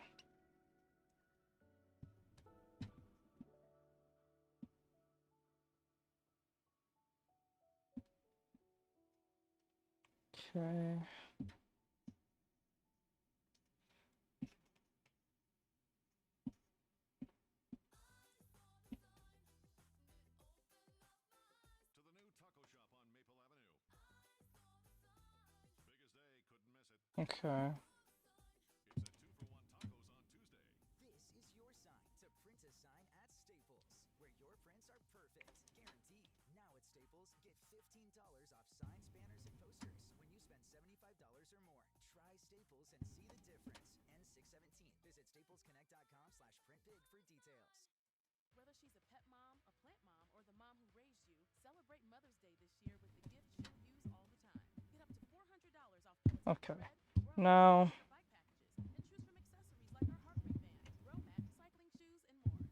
Okay. Okay. It's a 2-for-1 tacos on Tuesday. This is your sign to print a sign at Staples, where your prints are perfect, guaranteed. Now at Staples, get $15 off signs, banners, and posters when you spend $75 or more. Try Staples and see the difference. N617. Visit staplesconnect.com/printbig for details. Whether she's a pet mom, a plant mom, or the mom who raised you, celebrate Mother's Day this year with the gift she'll use all the time. Get up to $400 off Peloton Okay. thread, rope, Now, or bike packages, and choose from accessories like our heart rate band, row mat, cycling shoes, and more.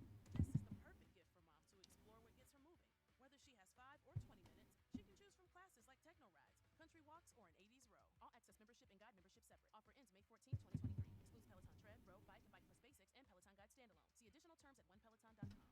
This is the perfect gift for mom to explore what gets her moving. Whether she has 5 or 20 minutes, she can choose from classes like techno rides, country walks, or an 80s row. All access membership and guide membership separate. Offer ends May 14, 2023. Excludes Peloton tread, row, bike, and bike plus basics, and Peloton guide standalone. See additional terms at onepeloton.com.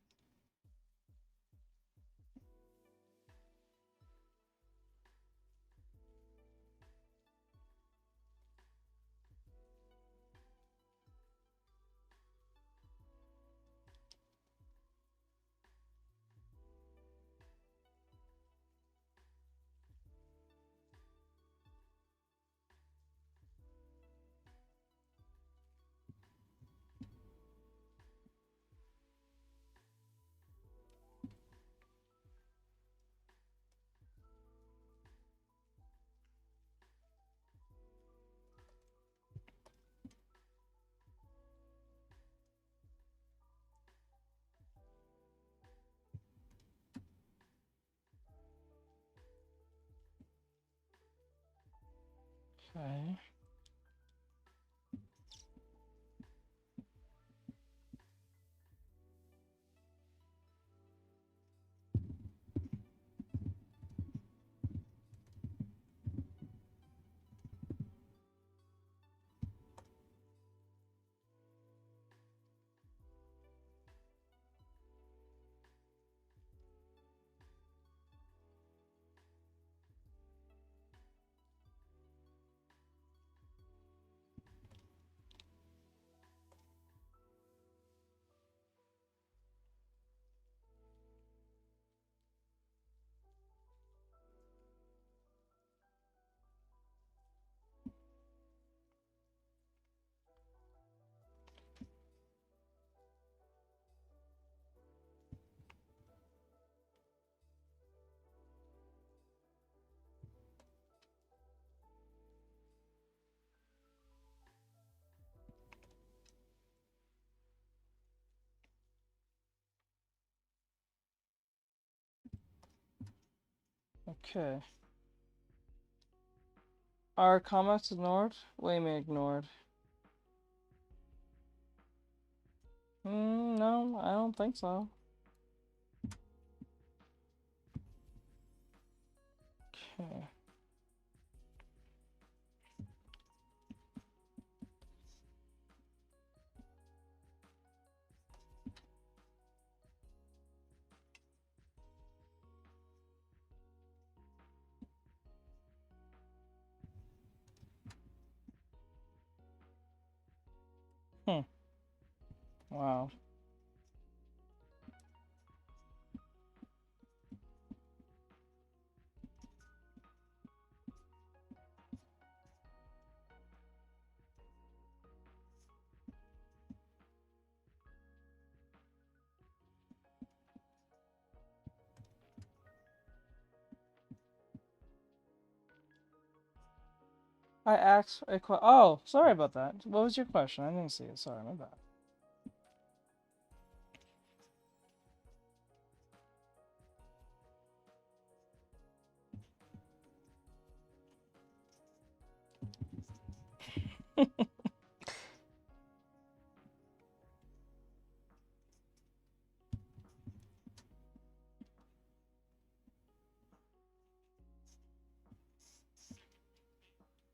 okay. Okay. Are comments ignored? What do you mean ignored? No, I don't think so. Okay. Wow. I asked a oh, sorry about that. What was your question? I didn't see it. Sorry, my bad.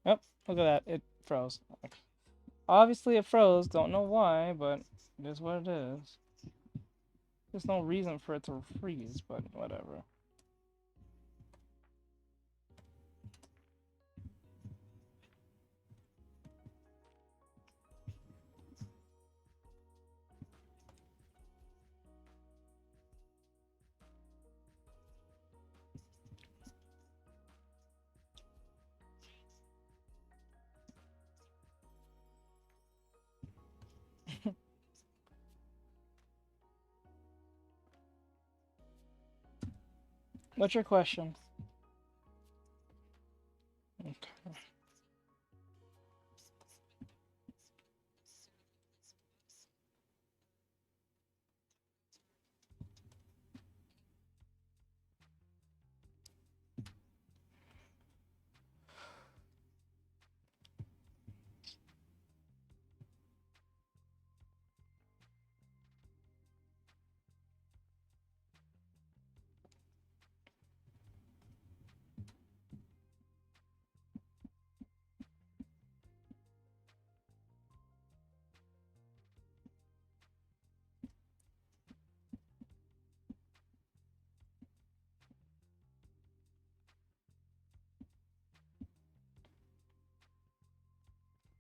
Yep, look at that. It froze. Obviously it froze. Don't know why, but it is what it is. There's no reason for it to freeze, but whatever. What's your question? Okay.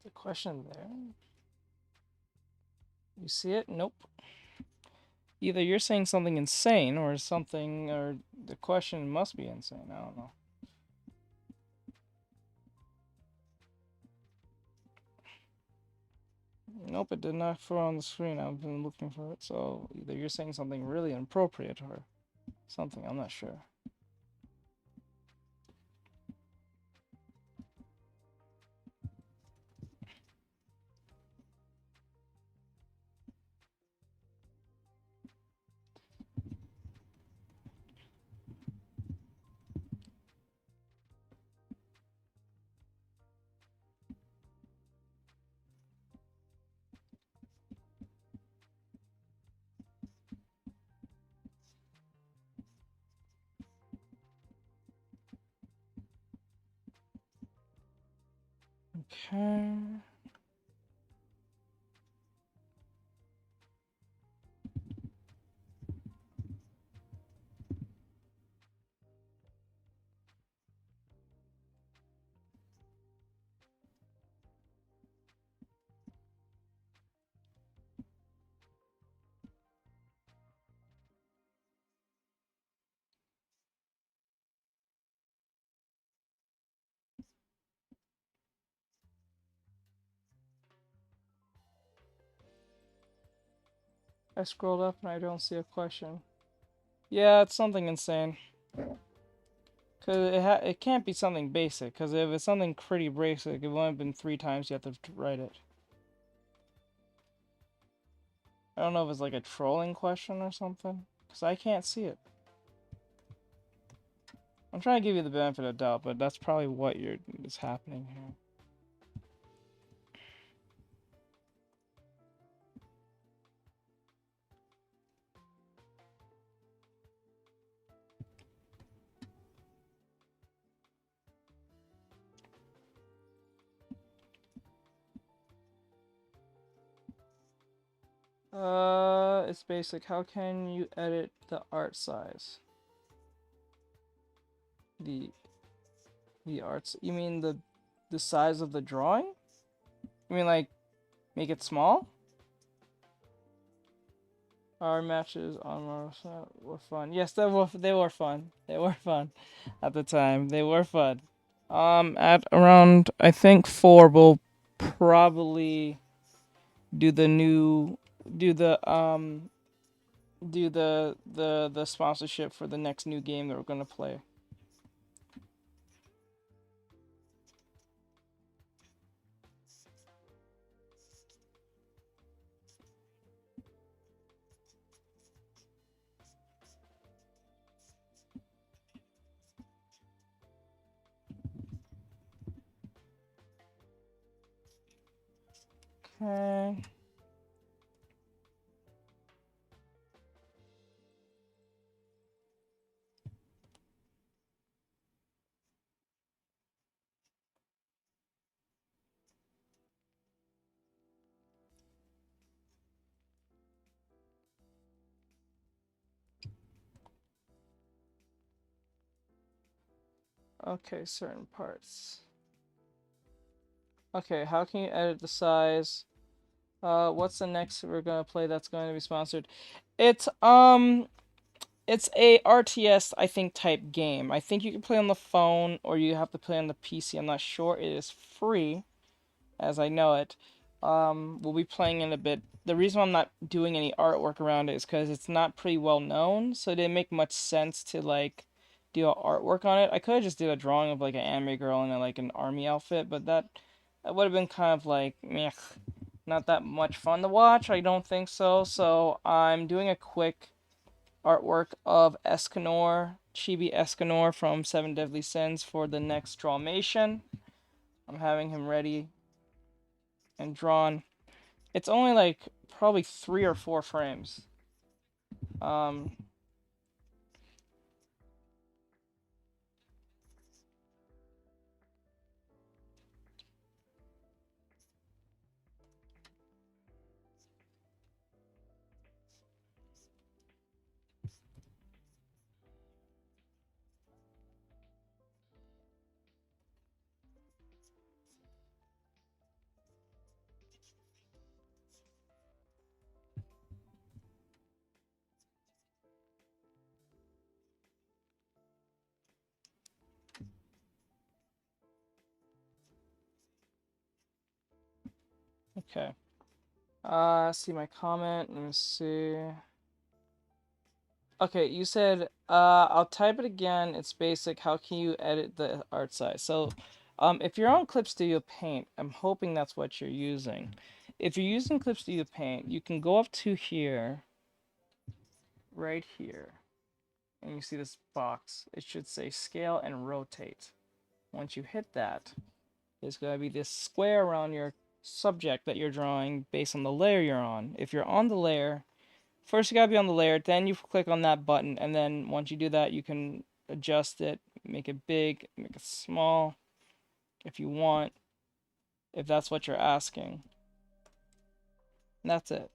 The question there. You see it? Nope. Either you're saying something insane or something, or the question must be insane. I don't know. Nope, it did not throw on the screen. I've been looking for it. So either you're saying something really inappropriate or something. I'm not sure. Okay. I scrolled up and I don't see a question. Yeah, it's something insane. Cause it can't be something basic. Cause if it's something pretty basic, it wouldn't have been 3 times you have to write it. I don't know if it's like a trolling question or something. Cause I can't see it. I'm trying to give you the benefit of doubt, but that's probably what is happening here. It's basic. How can you edit the art size? The arts. You mean the size of the drawing? You mean like make it small? Our matches on Mars were fun. Yes, they were fun. They were fun at the time. They were fun. At around I think 4 we'll probably do the sponsorship for the next new game that we're gonna play. Okay. Okay, certain parts. Okay, how can you edit the size? What's the next we're gonna play that's going to be sponsored? It's a RTS, I think, type game. I think you can play on the phone or you have to play on the PC. I'm not sure. It is free, as I know it. We'll be playing in a bit. The reason I'm not doing any artwork around it is because it's not pretty well known, so it didn't make much sense to like do artwork on it. I could have just did a drawing of like an anime girl in like an army outfit, but that would have been kind of like meh, not that much fun to watch. I don't think so. So I'm doing a quick artwork of Escanor, Chibi Escanor from Seven Deadly Sins for the next Drawmation. I'm having him ready and drawn. It's only like probably 3 or 4 frames. Okay. See my comment. Let me see. Okay, you said, I'll type it again. It's basic. How can you edit the art size? So, if you're on Clip Studio Paint, I'm hoping that's what you're using. If you're using Clip Studio Paint, you can go up to here, right here, and you see this box. It should say Scale and Rotate. Once you hit that, there's going to be this square around your subject that you're drawing based on the layer you're on. If you're on the layer, first you gotta be on the layer, then you click on that button, and then once you do that, you can adjust it, make it big, make it small, if you want, if that's what you're asking. And that's it.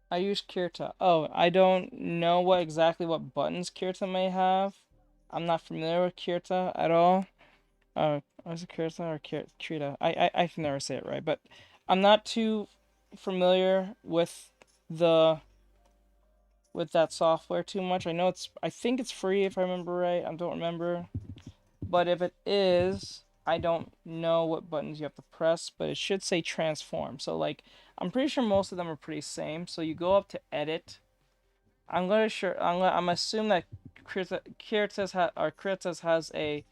I use Kirta. Oh, I don't know exactly what buttons Kirta may have. I'm not familiar with Kirta at all. Is it Kirta or Kirta? I can never say it right, but I'm not too familiar with that software too much. I think it's free if I remember right. I don't remember. But if it is, I don't know what buttons you have to press, but it should say transform. So like, I'm pretty sure most of them are pretty same. So you go up to edit. I'm assume that Kritas has a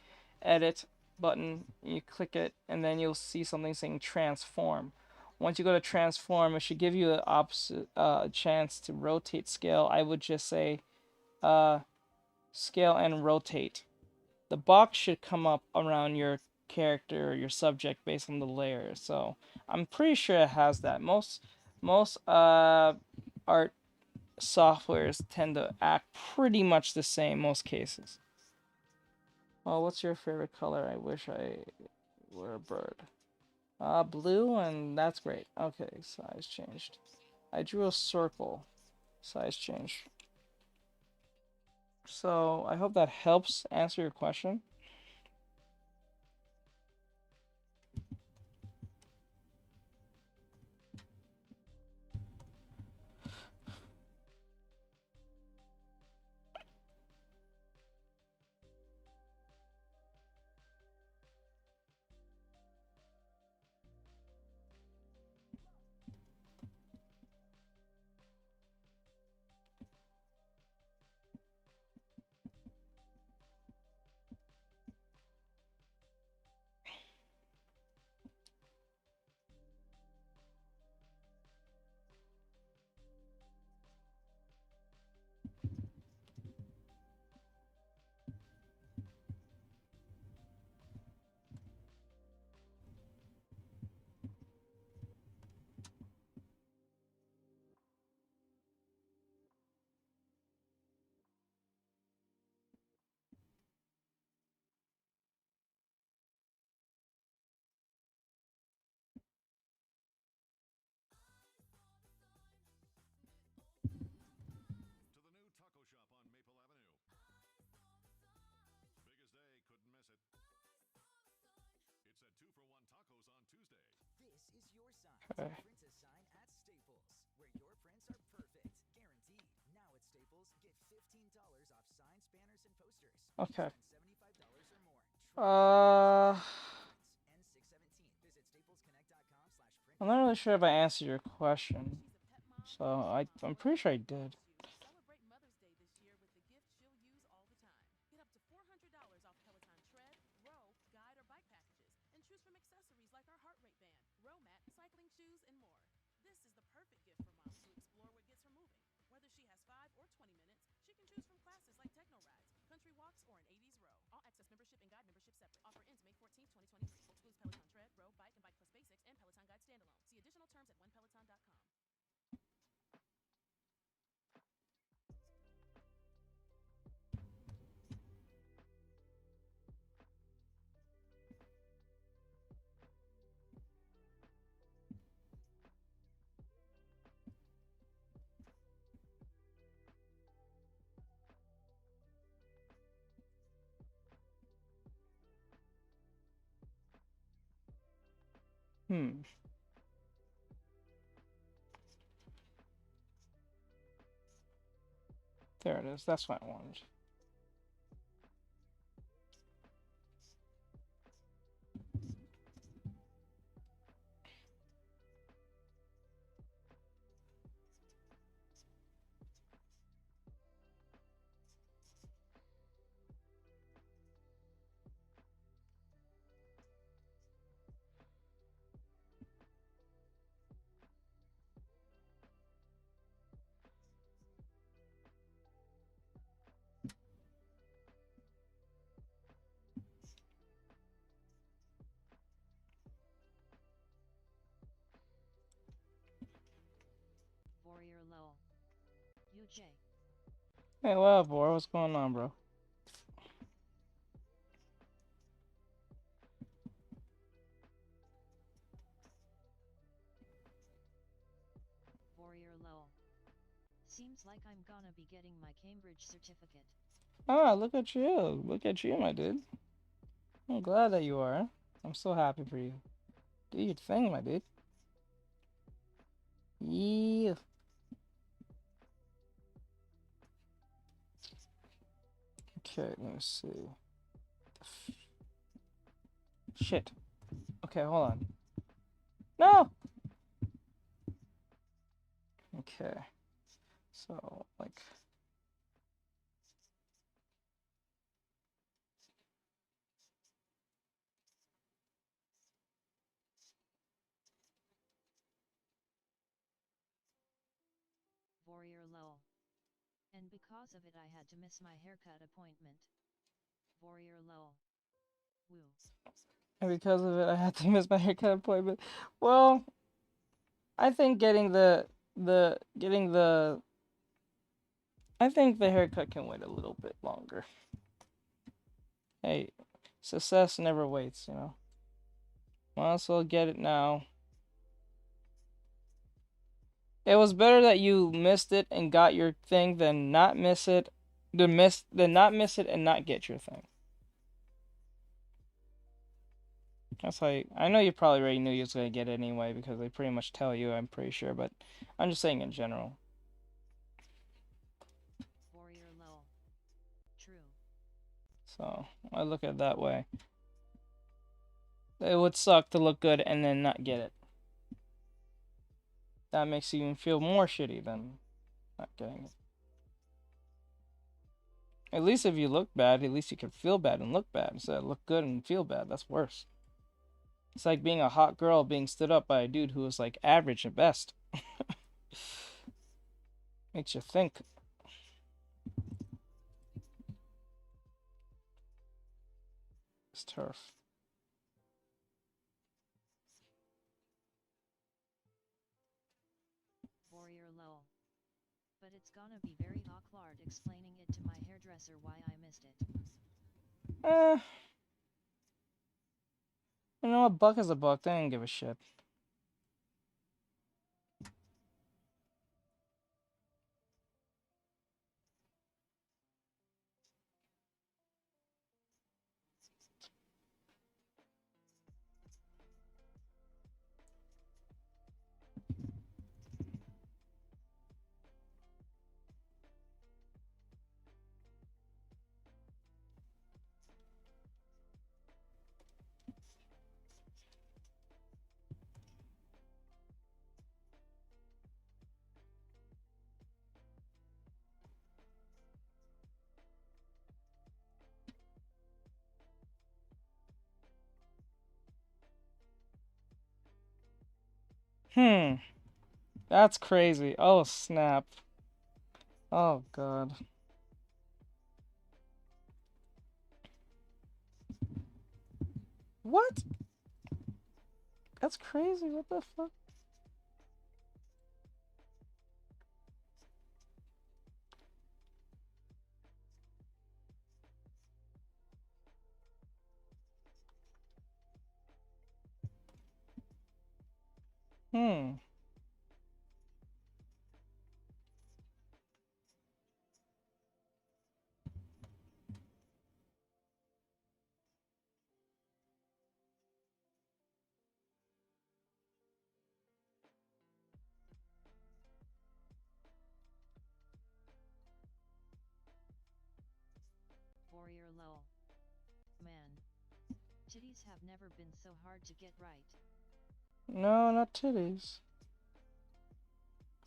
edit button. You click it, and then you'll see something saying transform. Once you go to transform, it should give you an opposite chance to rotate scale. I would just say scale and rotate. The box should come up around your character or your subject based on the layer. So I'm pretty sure it has that. Most art softwares tend to act pretty much the same most cases. Oh, what's your favorite color? I wish I were a bird. Blue, and that's great. Okay, size changed. I drew a circle. Size changed. So I hope that helps answer your question. Okay. Print a sign at Staples, where your prints are perfect, guaranteed. Now at Staples, get $15 off signs, banners, and posters. Okay. Spend $75 or more. N617. Visit staplesconnect.com/print. I'm not really sure if I answered your question. So I'm pretty sure I did. Celebrate Mother's Day this year with the gift she'll use all the time. Get up to $400 off Peloton tread, row, guide, or bike packages, and choose from accessories like our heart rate band, row mat, cycling shoes, and more. This is the perfect gift for mom to explore what gets her moving. Whether she has 5 or 20 minutes, she can choose from classes like techno rides, country walks, or an 80s row. All access membership and guide membership separate. Offer ends May 14th, 2023. Excludes Peloton tread, row, bike, and bike plus basics, and Peloton guide standalone. See additional terms at onepeloton.com. Hmm. There it is. That's what I wanted. Warrior Lowell. UJ. Hey, what up, boy? What's going on, bro? Warrior Lowell. Seems like I'm gonna be getting my Cambridge certificate. Ah, look at you. Look at you, my dude. I'm glad that you are. I'm so happy for you. Do your thing, my dude. Yeah. Okay, let me see. Shit. Okay, hold on. No! Okay. So, like... Warrior Lowell. And because of it I had to miss my haircut appointment. Warrior Lowell. Woo. And because of it, I had to miss my haircut appointment. Well, I think I think the haircut can wait a little bit longer. Hey, success never waits, you know. Might as well get it now. It was better that you missed it and got your thing than not miss it, than not miss it and not get your thing. That's like, I know you probably already knew you was gonna get it anyway because they pretty much tell you, I'm pretty sure, but I'm just saying in general. Warrior Lowell. True. So I look at it that way. It would suck to look good and then not get it. That makes you even feel more shitty than not getting it. At least if you look bad, at least you can feel bad and look bad instead of look good and feel bad. That's worse. It's like being a hot girl being stood up by a dude who was like average at best. Makes you think. It's tough. Warrior Lowell. But it's gonna be very awkward explaining it to my hairdresser why I missed it. You know, a buck is a buck. They don't give a shit. That's crazy. Oh, snap. Oh, God. What? That's crazy. What the fuck? Hmm. Warrior lol. Man. Titties have never been so hard to get right. No, not titties.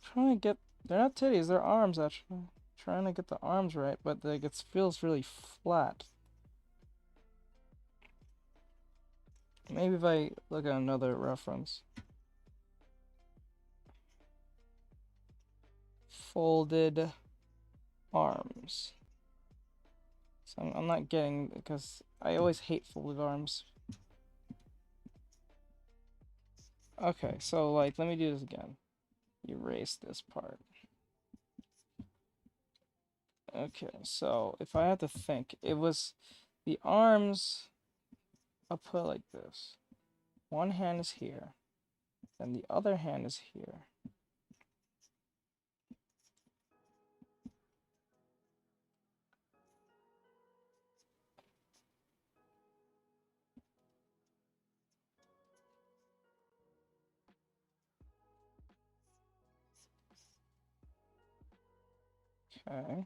Trying to get. They're not titties, they're arms, actually. Trying to get the arms right, but like it feels really flat. Maybe if I look at another reference. Folded arms. So I'm not getting, because I always hate folded arms. Okay, so like, let me do this again. Erase this part. Okay, so if I had to think, it was the arms, I'll put it like this. One hand is here, then the other hand is here. Okay.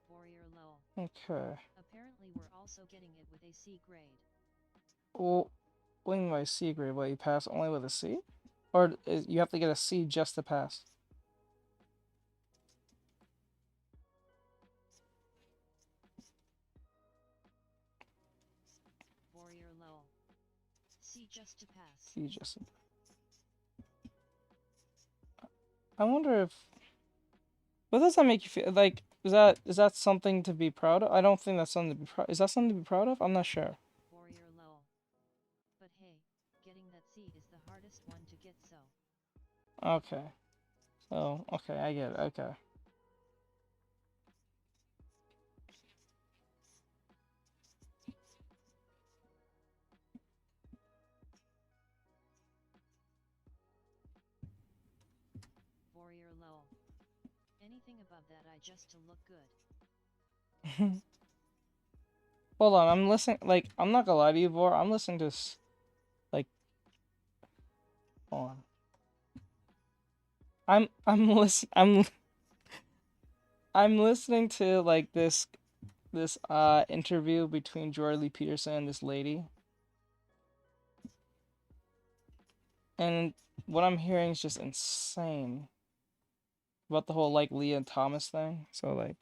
Warrior lol. Okay. Apparently we're also getting it with a C grade. Well, what do you mean by C grade? What, you pass only with a C? Or you have to get a C just to pass? Warrior lol. C just to pass. C just to... I wonder if... What does that make you feel? Like, is that something to be proud of? I don't think that's something to be proud. Is that something to be proud of? I'm not sure. Warrior lol. But hey, getting that C is the hardest one to get, so. Okay. So, okay, I get it. Okay. Warrior lol. Anything above that I just to look good. Hold on, I'm listening. Like, I'm not gonna lie to you, Vor. I'm listening to like. Hold on. I'm listening to like this interview between Jordan Lee Peterson and this lady, and what I'm hearing is just insane about the whole like Leah Thomas thing. So like,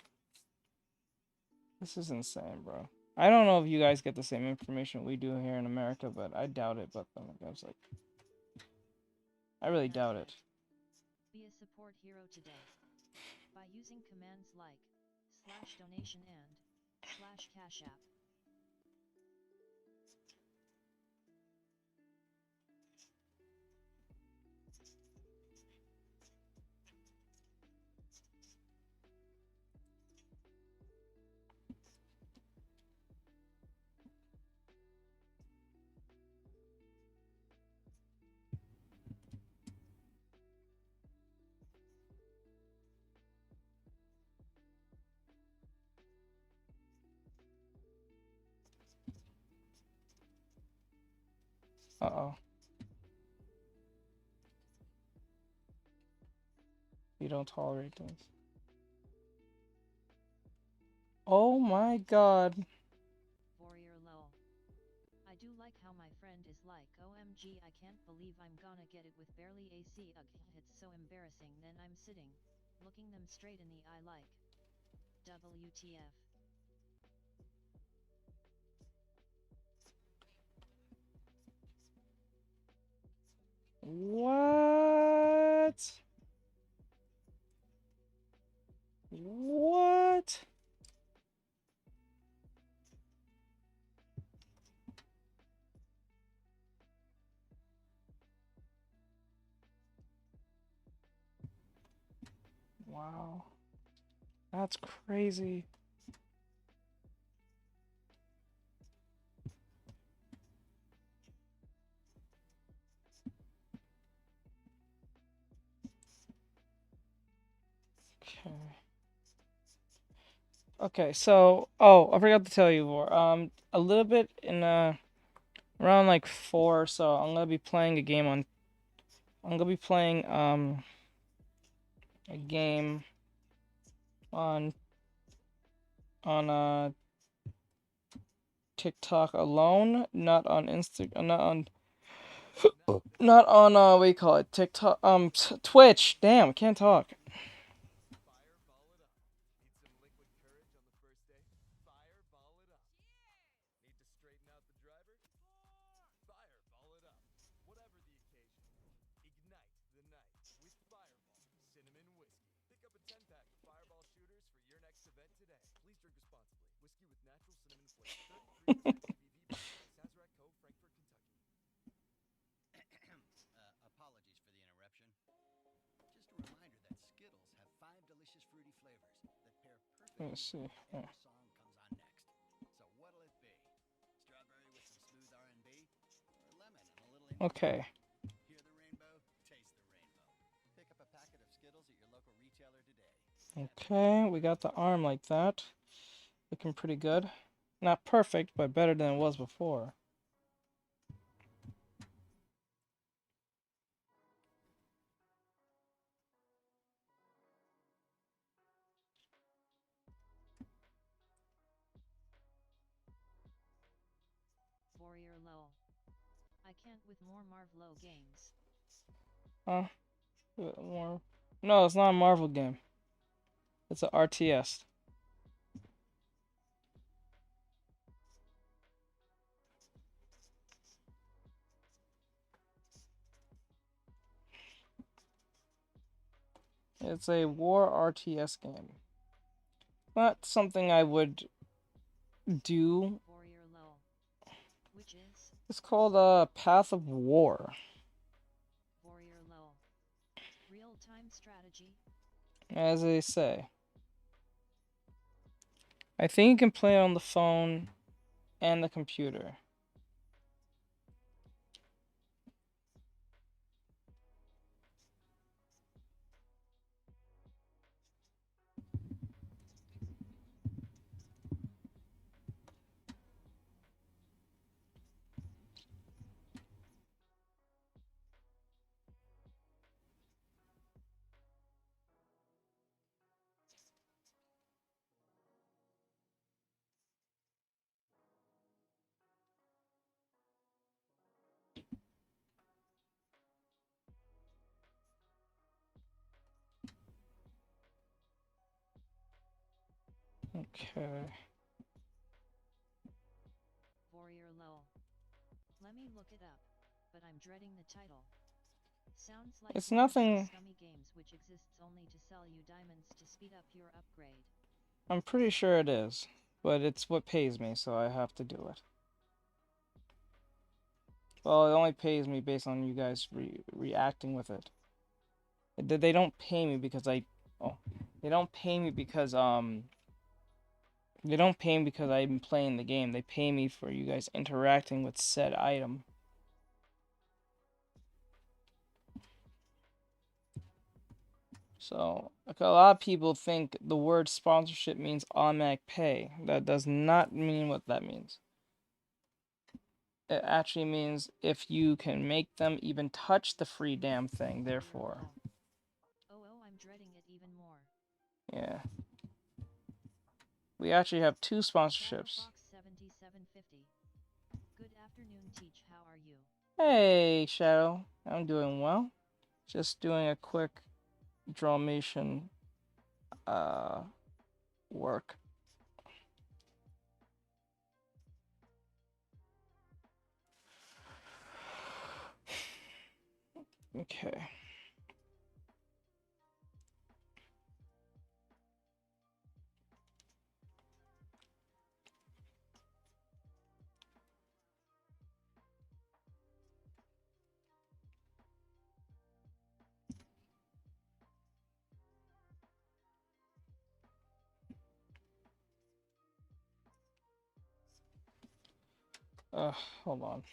this is insane, bro. I don't know if you guys get the same information we do here in America, but I doubt it. But I was like, I really doubt it. Be a support hero today. By using commands like /donation and /cash app. Uh-oh. You don't tolerate things. Oh my god. Warrior lol. I do like how my friend is like, OMG, I can't believe I'm gonna get it with barely AC. Ugh, it's so embarrassing. Then I'm sitting, looking them straight in the eye like, WTF. What? What? Wow. That's crazy. Okay. Okay, so I forgot to tell you more. A little bit in around like 4 or so, I'm gonna be playing a game on I'm gonna be playing a game on TikTok alone, not on not on what do you call it? TikTok Twitch. Damn, I can't talk. Fireball it up. Need some liquid courage on the first day? Fireball it up. Need to straighten out the driver? Fireball it up. Whatever the occasion, ignite the night with Fireball Cinnamon Whiskey. Pick up a 10-pack of Fireball shooters for your next event today. Please drink responsibly. Whiskey with natural cinnamon flavor. 33% ABV by Sazerac Co., Frankfort, Kentucky. Apologies for the interruption. Just a reminder that Skittles have 5 delicious fruity flavors that pair perfectly Let's see. with whatever song comes on next. So what'll it be? Strawberry with some smooth R&B? Or lemon and a little Okay. Hear the rainbow? Taste the rainbow. Pick up a packet of Skittles at your local retailer today. Okay, we got the arm like that. Looking pretty good. Not perfect, but better than it was before. Warrior lol. I can't with more Marvlo games. Huh? More? No, it's not a Marvel game. It's an RTS. It's a war RTS game. Not something I would do. Warrior lol. Which is? It's called Path of War. Warrior lol. Real-time strategy. As they say. I think you can play on the phone and the computer. Okay. Warrior lol. Let me look it up, but I'm dreading the title. Sounds like It's one of those nothing. scummy games which exists only to sell you diamonds to speed up your upgrade. I'm pretty sure it is, but it's what pays me, so I have to do it. Well, it only pays me based on you guys reacting with it. They don't pay me because they don't pay me because they don't pay me because I'm playing the game. They pay me for you guys interacting with said item. So, like, a lot of people think the word sponsorship means automatic pay. That does not mean what that means. It actually means if you can make them even touch the free damn thing, therefore. Oh, I'm dreading it even more. Yeah. We actually have 2 sponsorships. Shadowfox7750. Good afternoon, Teach. How are you? Hey, Shadow. I'm doing well. Just doing a quick Drawmation work. Okay. Hold on.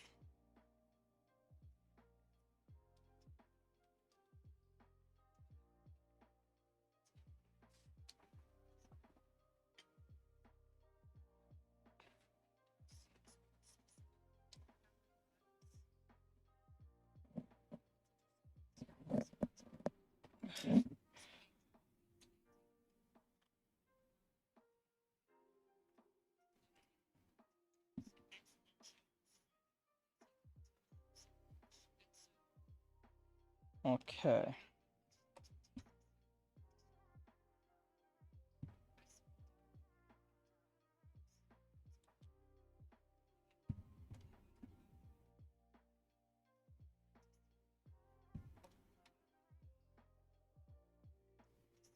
Okay.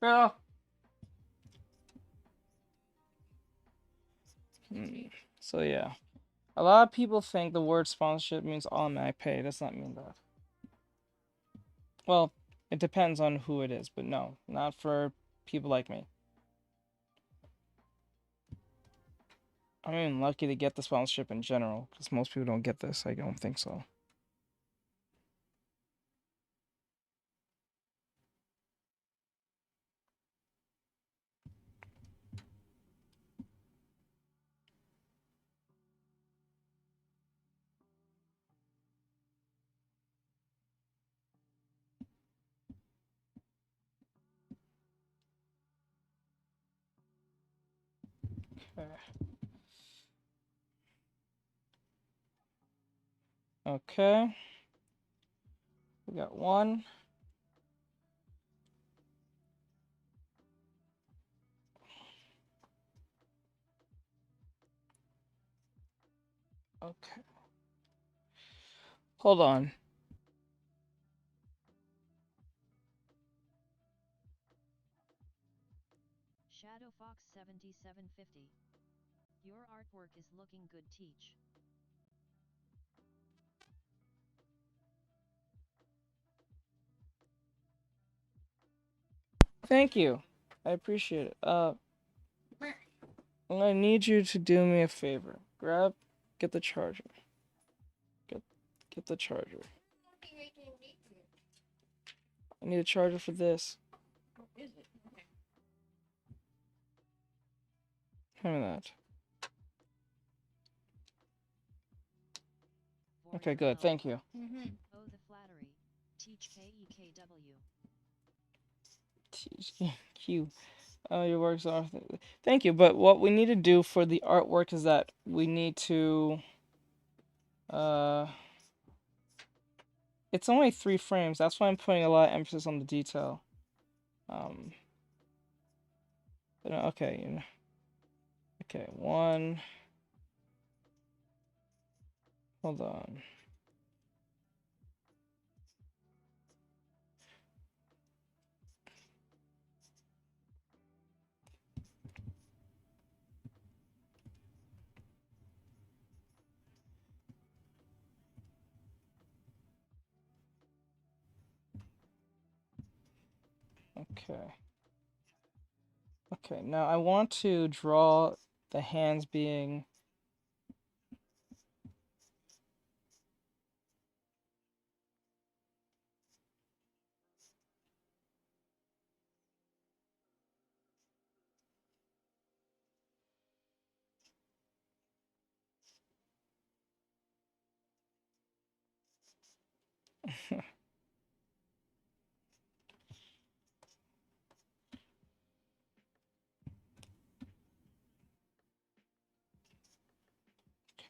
Girl. So yeah. A lot of people think the word sponsorship means automatic pay. It does not mean that. Well, it depends on who it is, but no, not for people like me. I'm even lucky to get the sponsorship in general, because most people don't get this. I don't think so. Okay. Okay. We got one. Okay. Hold on. Shadowfox7750. Your artwork is looking good, Teach. Thank you. I appreciate it. I'm gonna need you to do me a favor. Get the charger. Get the charger. I need a charger for this. What is it? Okay. Hand me that. Okay, good. Thank you. Oh, the flattery. Teach KEKW. Q. Your works are. Thank you. But what we need to do for the artwork is that we need to. It's only 3 frames. That's why I'm putting a lot of emphasis on the detail. Okay. Okay, 1. Hold on. Okay. Okay, now I want to draw the hands being.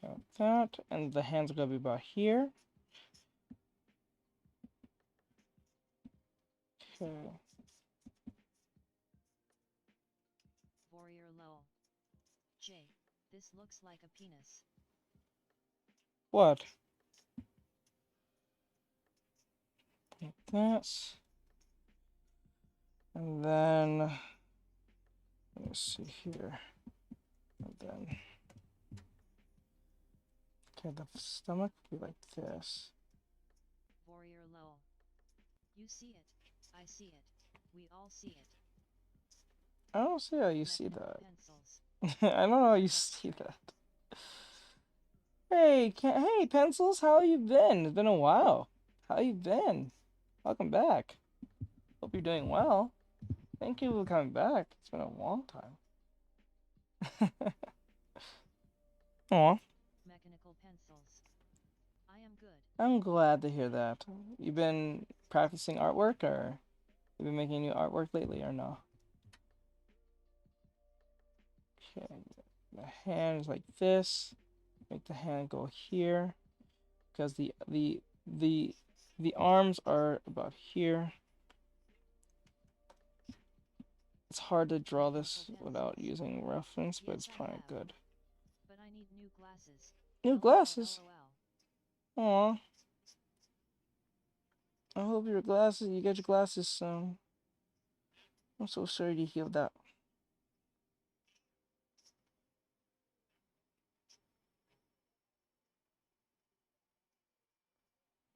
Count that, and the hands are gonna be about here. Okay. Warrior lol. J. This looks like a penis. What? Like this. And then, let me see here. And then, okay, the stomach would be like this. Warrior lol. You see it. I see it. We all see it. I don't see how you see Mechanical that. pencils. I don't know how you see that. Hey, hey, Pencils, how you been? It's been a while. How you been? Welcome back. Hope you're doing well. Thank you for coming back. It's been a long time. Aw, Mechanical pencils. I am good. I'm glad to hear that. You been practicing artwork, or you been making new artwork lately, or no? Okay, the hand is like this. Make the hand go here, because the arms are about here. It's hard to draw this without using reference, but it's probably good. But I need new glasses. New LOL, glasses? LOL. Aw. I hope you get your glasses soon. I'm so sorry to hear that.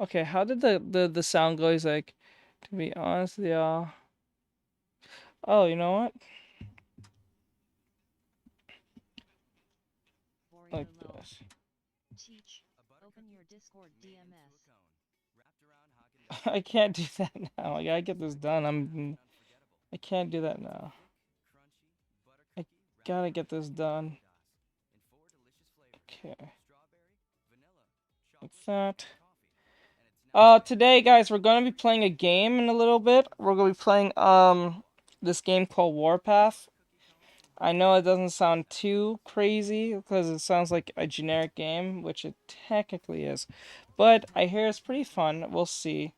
Okay, how did the sound go? He's like, to be honest with y'all. Oh, you know what? Like this. Teach. Open your Discord DMS. I can't do that now. I gotta get this done. I can't do that now. I gotta get this done. Okay. Like that. Today, guys, we're gonna be playing a game in a little bit. We're gonna be playing this game called Warpath. I know it doesn't sound too crazy because it sounds like a generic game, which it technically is, but I hear it's pretty fun. We'll see.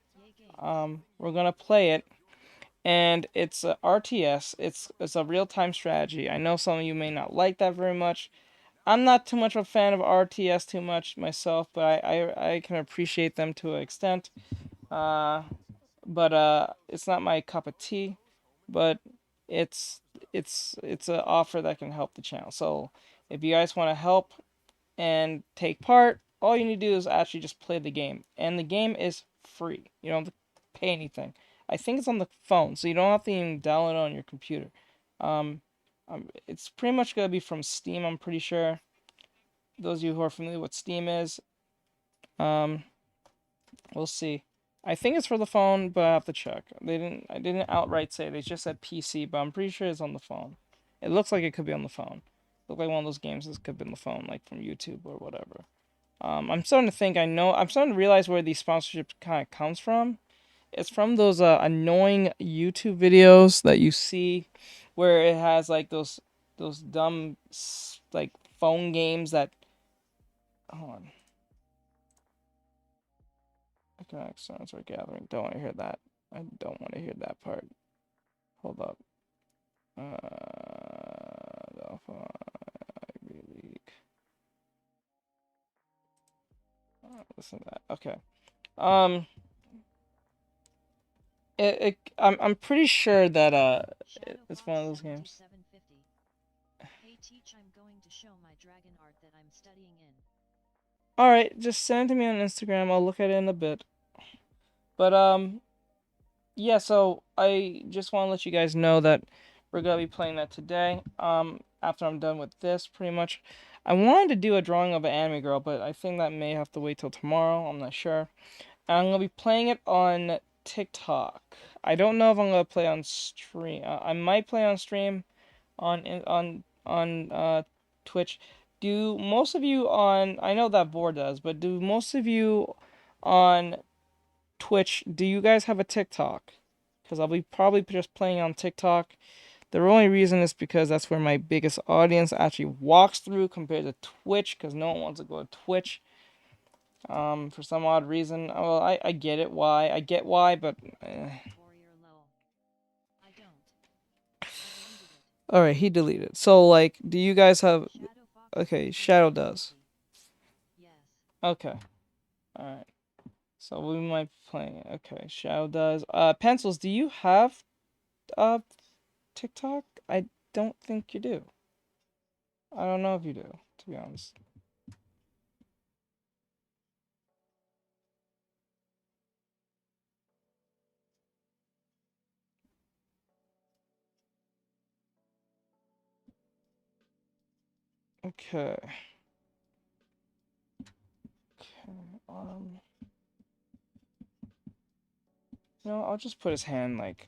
We're gonna play it, and it's a RTS. It's a real-time strategy. I know some of you may not like that very much. I'm not too much of a fan of RTS too much myself, but I can appreciate them to an extent. But it's not my cup of tea, but it's it's an offer that can help the channel. So if you guys want to help and take part, all you need to do is actually just play the game, and the game is free. You don't have to pay anything. I think it's on the phone, so you don't have to even download it on your computer. It's pretty much gonna be from Steam, I'm pretty sure. Those of you who are familiar with what Steam is, we'll see. I think it's for the phone, but I have to check. I didn't outright say it. They just said PC, but I'm pretty sure it's on the phone. It looks like it could be on the phone. Look like one of those games that could be on the phone, like from YouTube or whatever. I'm starting to think I'm starting to realize where these sponsorships kind of comes from. It's from those annoying YouTube videos that you see, where it has like those dumb like phone games that. Hold on. Economic sounds are gathering. Don't want to hear that. I don't want to hear that part. Hold up. Alpha Ivy League. Listen to that. Okay. I'm pretty sure that it's one of those games. Hey Teach, I'm going to show my dragon art that I'm studying in. All right, just send it to me on Instagram. I'll look at it in a bit. But yeah. So I just want to let you guys know that we're gonna be playing that today. After I'm done with this, pretty much. I wanted to do a drawing of an anime girl, but I think that may have to wait till tomorrow. I'm not sure. And I'm gonna be playing it on TikTok. I don't know if I'm gonna play on stream. I might play on stream on Twitch. Do most of you on? I know that Board does, but do most of you on Twitch, do you guys have a TikTok? Because I'll be probably just playing on TikTok. The only reason is because that's where my biggest audience actually walks through compared to Twitch, because no one wants to go to Twitch. For some odd reason. Well, I get it why. I get why, but Warrior lol. I don't. I deleted it. alright, he deleted it. So like, do you guys have Shadow Fox okay, is Shadow pretty does. Yes. Okay. Alright. So we might be playing it. Okay, Shadow does. Pencils, do you have TikTok? I don't think you do. I don't know if you do, to be honest. Okay. Okay. No, I'll just put his hand like,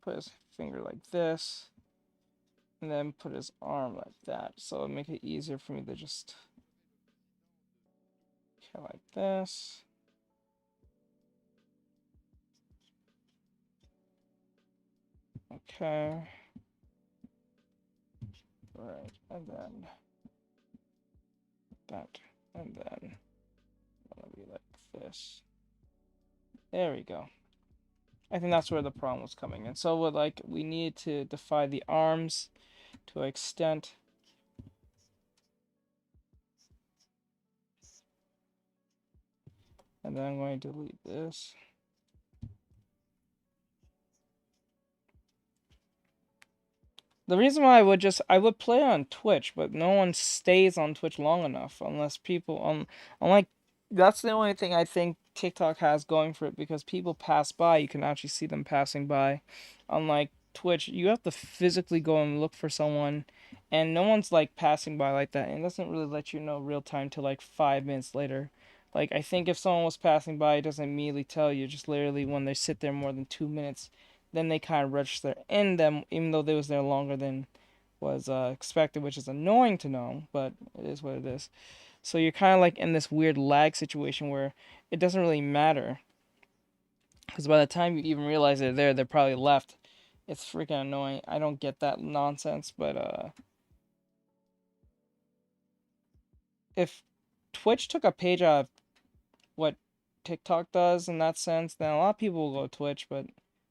put his finger like this, and then put his arm like that, so it'll make it easier for me to just, okay, like this. Okay. Right, and then that, and then it'll be like this. There we go. I think that's where the problem was coming in. So with like, we need to define the arms to an extent. And then I'm going to delete this. The reason why I would play on Twitch, but no one stays on Twitch long enough unless people unlike that's the only thing I think TikTok has going for it, because people pass by, you can actually see them passing by. Unlike Twitch, you have to physically go and look for someone, and no one's like passing by like that, and it doesn't really let you know real time till like 5 minutes later. Like, I think if someone was passing by, it doesn't immediately tell you, just literally when they sit there more than 2 minutes, then they kind of register in them, even though they was there longer than was expected, which is annoying to know, but it is what it is. So you're kind of like in this weird lag situation where it doesn't really matter, because by the time you even realize they're there, they're probably left. It's freaking annoying. I don't get that nonsense, but if Twitch took a page out of what TikTok does in that sense, then a lot of people will go to Twitch, but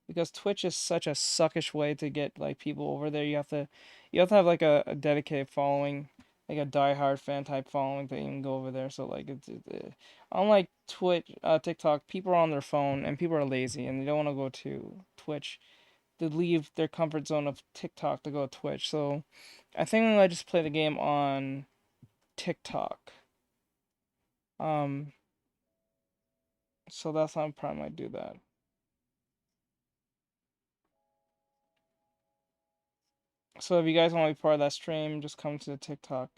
because Twitch is such a suckish way to get like people over there, you have to have like a dedicated following, like a diehard fan type following to even go over there. So like unlike Twitch, TikTok, people are on their phone and people are lazy and they don't want to go to Twitch. They leave their comfort zone of TikTok to go to Twitch. So I think I just play the game on TikTok. Um, so that's how I probably might do that. So if you guys want to be part of that stream, just come to the TikTok.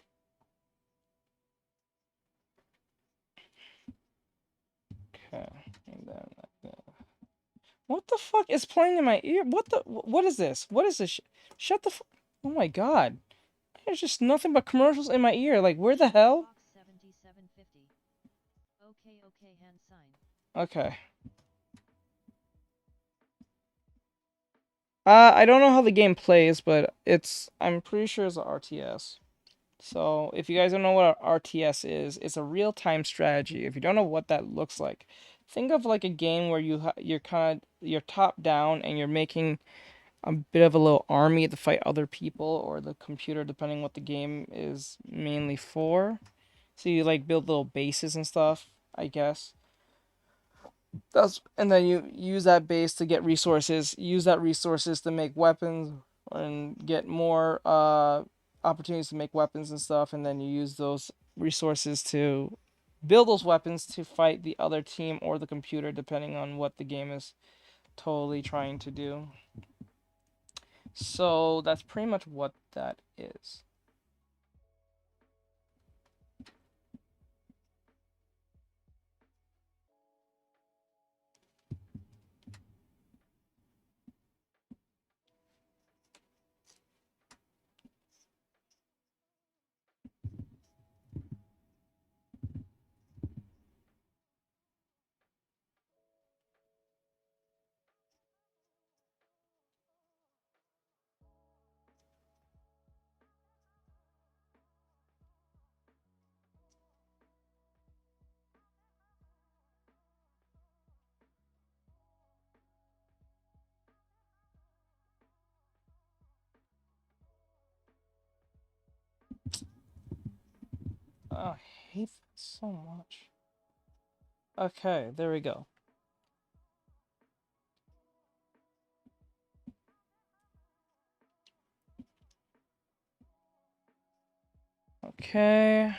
Okay, and then like that. What the fuck is playing in my ear? What is this? What is this? Shut the fuck. Oh my god. There's just nothing but commercials in my ear. Like, where the hell? Fox 7750. Okay, hand sign. Okay. I don't know how the game plays, but I'm pretty sure it's a RTS. So if you guys don't know what an RTS is, it's a real-time strategy. If you don't know what that looks like, think of like a game where you're top down and you're making a bit of a little army to fight other people or the computer, depending what the game is mainly for. So you like build little bases and stuff, I guess. And then you use that base to get resources. Use that resources to make weapons and get more opportunities to make weapons and stuff. And then you use those resources to build those weapons to fight the other team or the computer, depending on what the game is totally trying to do. So that's pretty much what that is. I hate that so much. Okay, there we go. Okay.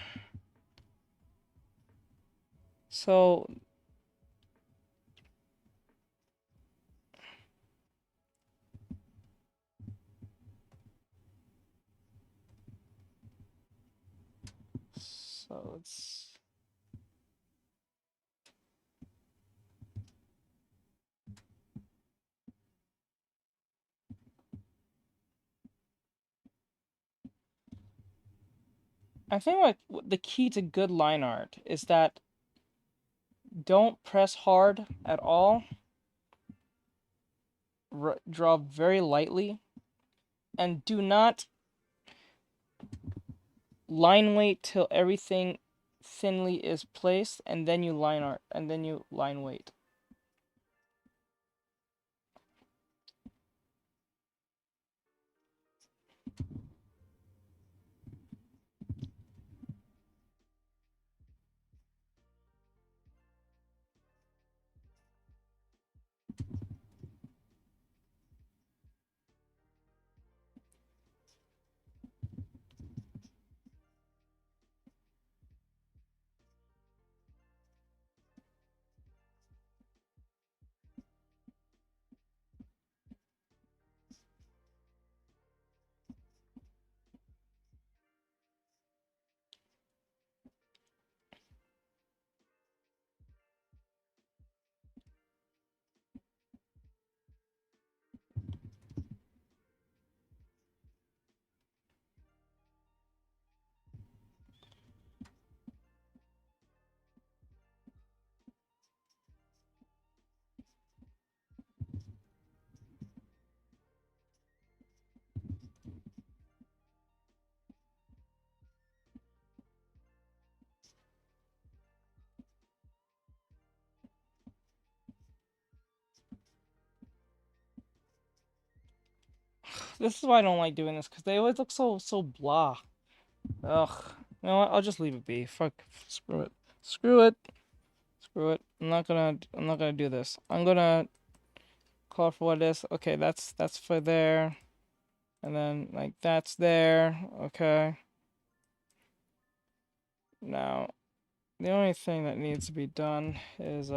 So it's I think like the key to good line art is that don't press hard at all. Draw very lightly, and do not line weight till everything thinly is placed, and then you line art, and then you line weight. This is why I don't like doing this, because they always look so blah. Ugh. You know what? I'll just leave it be. Fuck. Screw it. Screw it. Screw it. I'm not gonna do this. I'm gonna call for what it is. Okay, that's for there. And then like that's there. Okay. Now the only thing that needs to be done is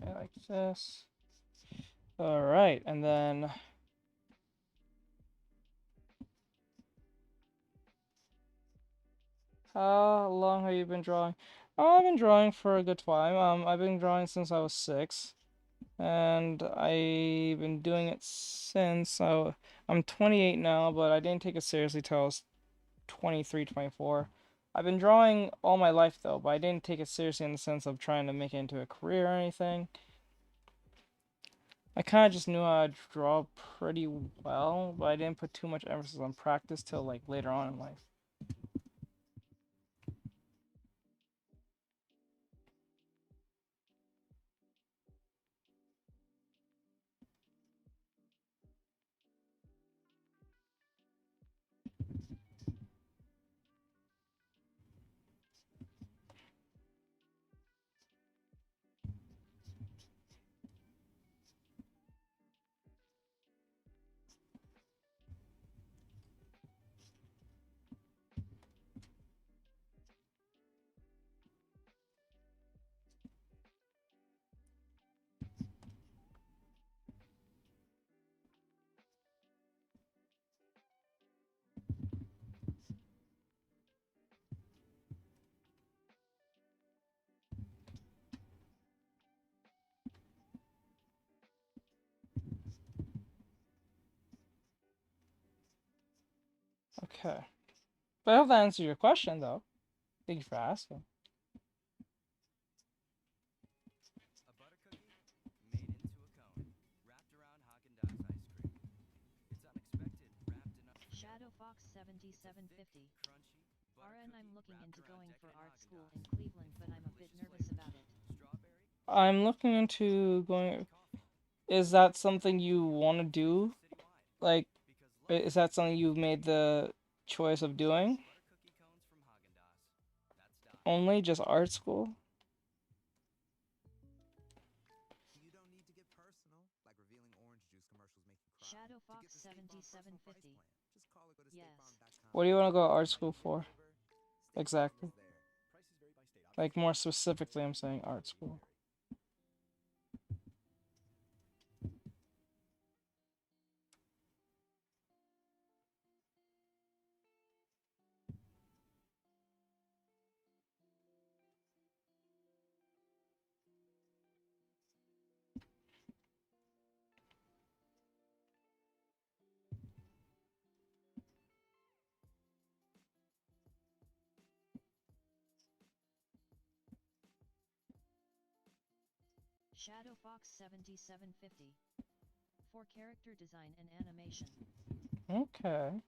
okay, like this. All right, and then how long have you been drawing? Oh, I've been drawing for a good time. I've been drawing since I was 6, and I've been doing it since I'm 28 now, but I didn't take it seriously till I was 23, 24. I've been drawing all my life though, but I didn't take it seriously in the sense of trying to make it into a career or anything. I kind of just knew how to draw pretty well, but I didn't put too much emphasis on practice till like later on in life. Okay. But I hope that answers your question, though. Thank you for asking. A butter cookie made into a cone, wrapped around Haagen-Dazs ice cream. It's unexpected, wrapped in Shadow Fox 7750. crunchy butter RN, I'm cookie looking wrapped into around going for decadent art school in Haagen-Dazs. Cleveland, but I'm a bit Delicious nervous flavors. about it. Strawberry, I'm looking into going. coffee. Is that something you want to do? Citywide. Like, Because is that something you've made the choice of doing? butter cookie cones from Haagen-Dazs. That's done. Only just art school? You don't need to get personal, like revealing orange juice commercials make you cry. Shadow To Fox get the State Farm personal price 7750. plan, just call or go to Yes. statefarm.com. What do you want to go to art school Like for? your neighbor, State Farm Exactly. is there. Prices vary by state. Like, more specifically, I'm saying art school. Shadow Fox 7750. For character design and animation. Okay.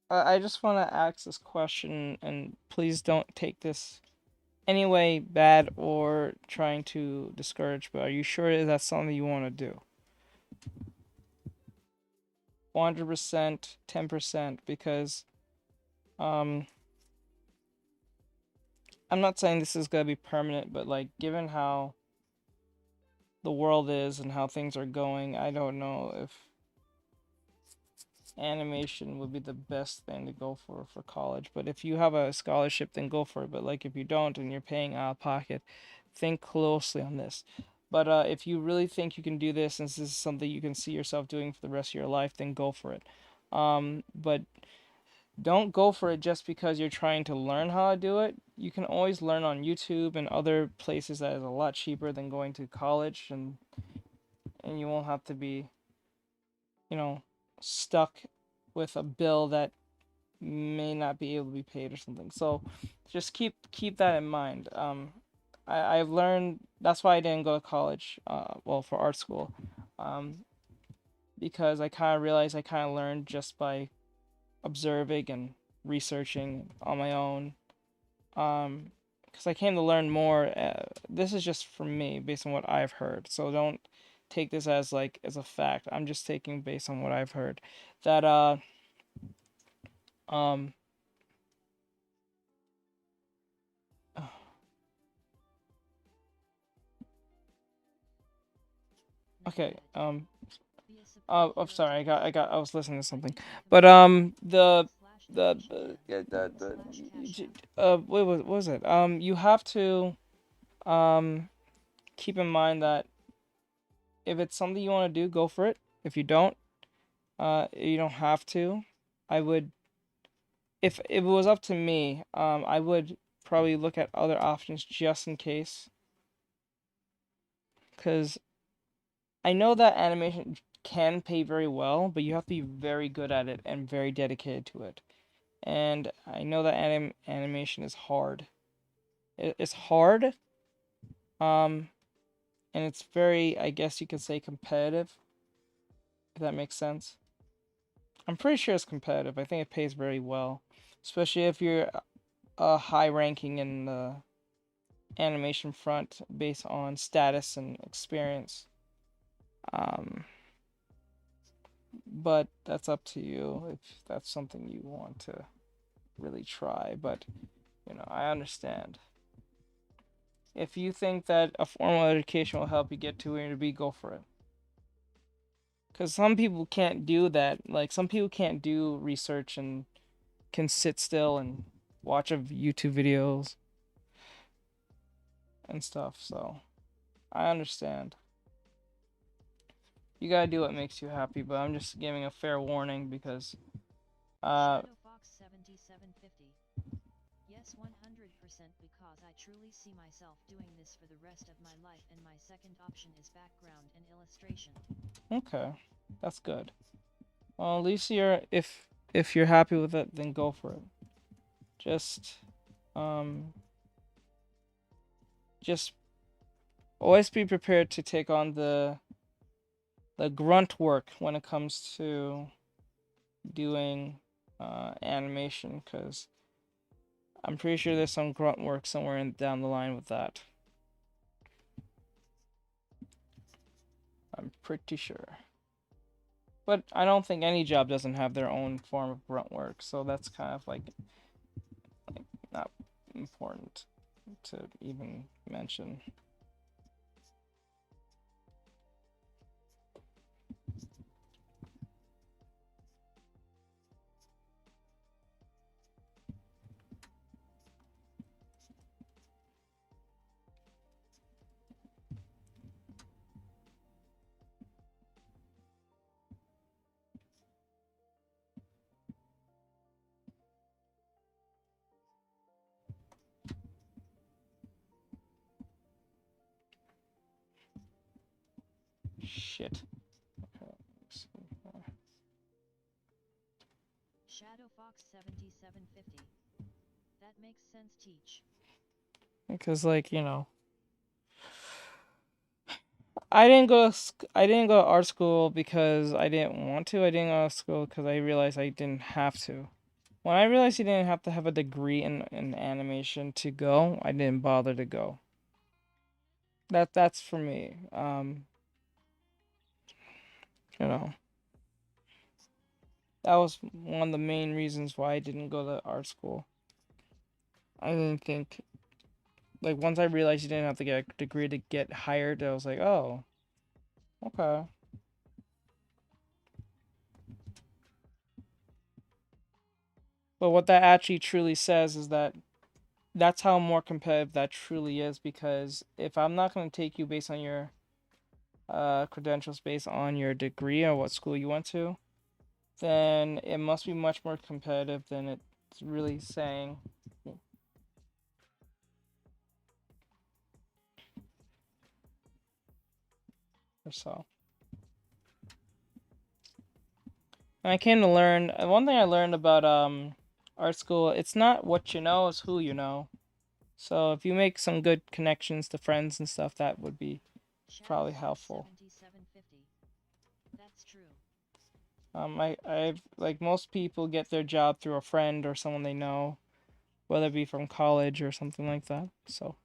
I just want to ask this question, and please don't take this any way bad or trying to discourage, but are you sure that's something you want to do? 100%, 10%, because I'm not saying this is going to be permanent, but like given how the world is and how things are going, I don't know if animation would be the best thing to go for college. But if you have a scholarship, then go for it. But like if you don't and you're paying out of pocket, think closely on this. But if you really think you can do this and this is something you can see yourself doing for the rest of your life, then go for it. But don't go for it just because you're trying to learn how to do it. You can always learn on YouTube and other places that is a lot cheaper than going to college, and you won't have to be, stuck with a bill that may not be able to be paid or something. So just keep that in mind. I've learned that's why I didn't go to college, well, for art school, because I kind of realized I kind of learned just by observing and researching on my own. Because I came to learn more. This is just from me, based on what I've heard. So don't take this as like as a fact. I'm just taking based on what I've heard. That um okay. I'm sorry. I was listening to something. But what was it? You have to keep in mind that if it's something you want to do, go for it. If you don't, you don't have to. I would, if it was up to me, I would probably look at other options just in case. Because I know that animation can pay very well, but you have to be very good at it and very dedicated to it. And I know that animation is hard. It's hard, and it's very, I guess you could say, competitive, if that makes sense. I'm pretty sure it's competitive. I think it pays very well, especially if you're high ranking in the animation front based on status and experience. But that's up to you if that's something you want to really try. But I understand. If you think that a formal education will help you get to where you need to be, go for it. Because some people can't do that. Like, some people can't do research and can sit still and watch YouTube videos and stuff. So, I understand. You gotta do what makes you happy, but I'm just giving a fair warning because Shadow Fox 7750. Yes, 100%. because I truly see myself doing this for the rest of my life, and my second option is background and illustration. Okay, that's good. Well, at least if you're happy with it, then go for it. Just just always be prepared to take on the grunt work when it comes to doing animation, because I'm pretty sure there's some grunt work somewhere down the line with that. I'm pretty sure. But I don't think any job doesn't have their own form of grunt work, so that's kind of like not important to even mention. Shit. Okay, let's see. Shadow Fox 7750. That makes sense, teach. Because, like, you know, I didn't go to art school because I didn't want to. I didn't go to school because I realized I didn't have to. When I realized you didn't have to have a degree in animation to go, I didn't bother to go. That's for me. You know, that was one of the main reasons why I didn't go to art school. I didn't think, like, once I realized you didn't have to get a degree to get hired, I was like, oh, okay. But what that actually truly says is that that's how more competitive that truly is, because if I'm not going to take you based on your credentials, based on your degree or what school you went to, then it must be much more competitive than it's really saying. Or so. And I came to learn, one thing I learned about art school, it's not what you know, it's who you know. So if you make some good connections to friends and stuff, that would be probably helpful. 7750. That's true. I've, like, most people get their job through a friend or someone they know, whether it be from college or something like that. So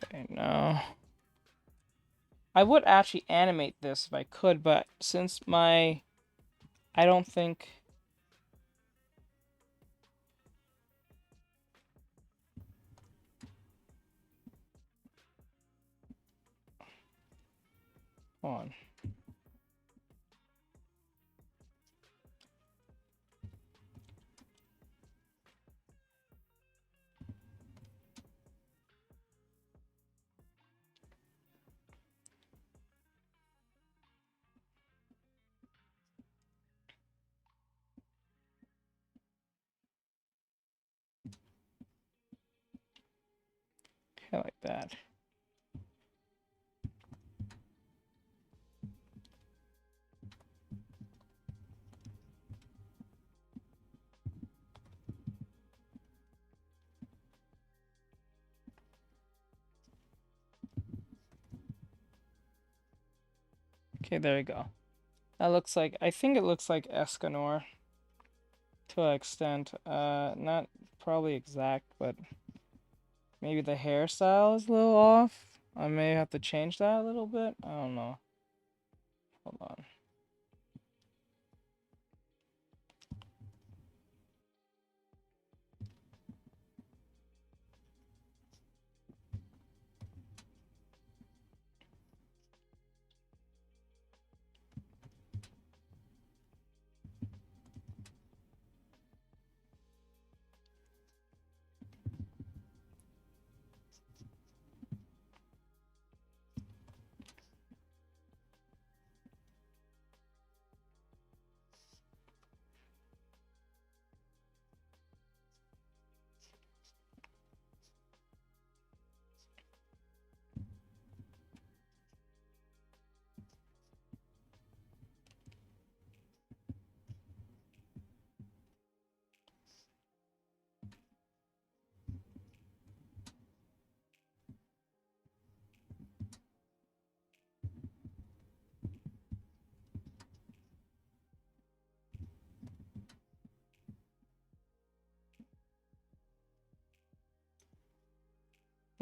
okay, now I would actually animate this if I could, but since I don't think on. Okay, like that. Okay, there you go. That looks like, I think it looks like Escanor to an extent. Not probably exact, but maybe the hairstyle is a little off. I may have to change that a little bit. I don't know. Hold on.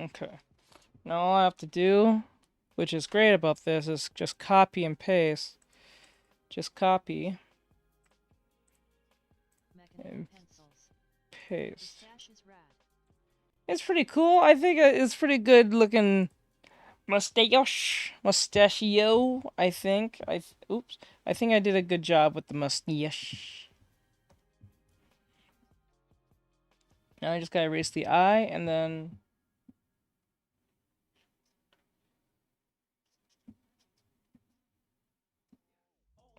Okay. Now all I have to do, which is great about this, is just copy and paste. Just copy Mechanical and pencils. The paste. stash is rad. It's pretty cool. I think it's pretty good looking mustachio. I think. Oops. I think I did a good job with the mustache. Now I just gotta erase the eye and then.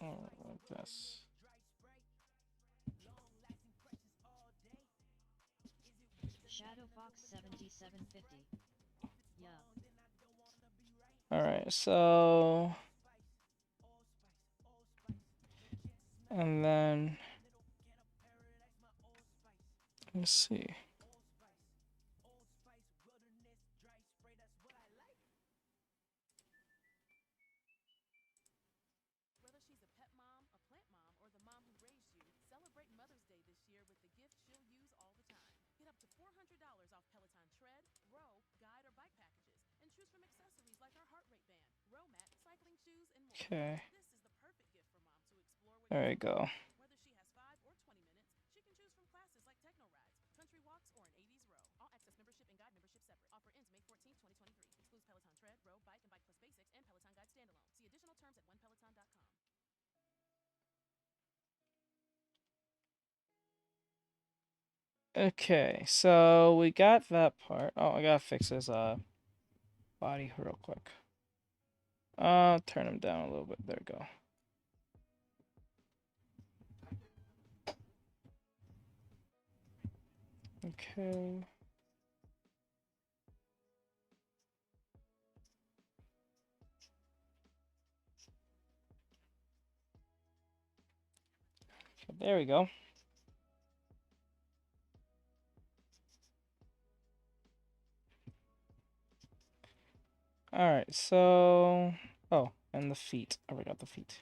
Oh, like this. Shadow Fox 7750. Yeah. Alright, so. And then. Let's see. Whether she's a pet mom, a plant mom, or the mom who raised you, celebrate Mother's Day this year with the gift she'll use all the time. Get up to $400 off Peloton tread, row, guide, or bike packages, and choose from accessories like our heart rate band, row mat, cycling shoes, and more. Okay. This is the perfect gift for mom to explore what There we go. Whether she has 5 or 20 minutes, she can choose from classes like techno rides, country walks, or an 80s row. All access membership and guide membership separate. Offer ends May 14, 2023. Excludes Peloton tread, row, bike, and bike plus basics, and Peloton guide standalone. See additional terms at onepeloton.com. Okay, so we got that part. Oh, I gotta fix his body real quick. Turn him down a little bit. There we go. Okay. Okay, there we go. Alright, so... Oh, and the feet. I forgot the feet.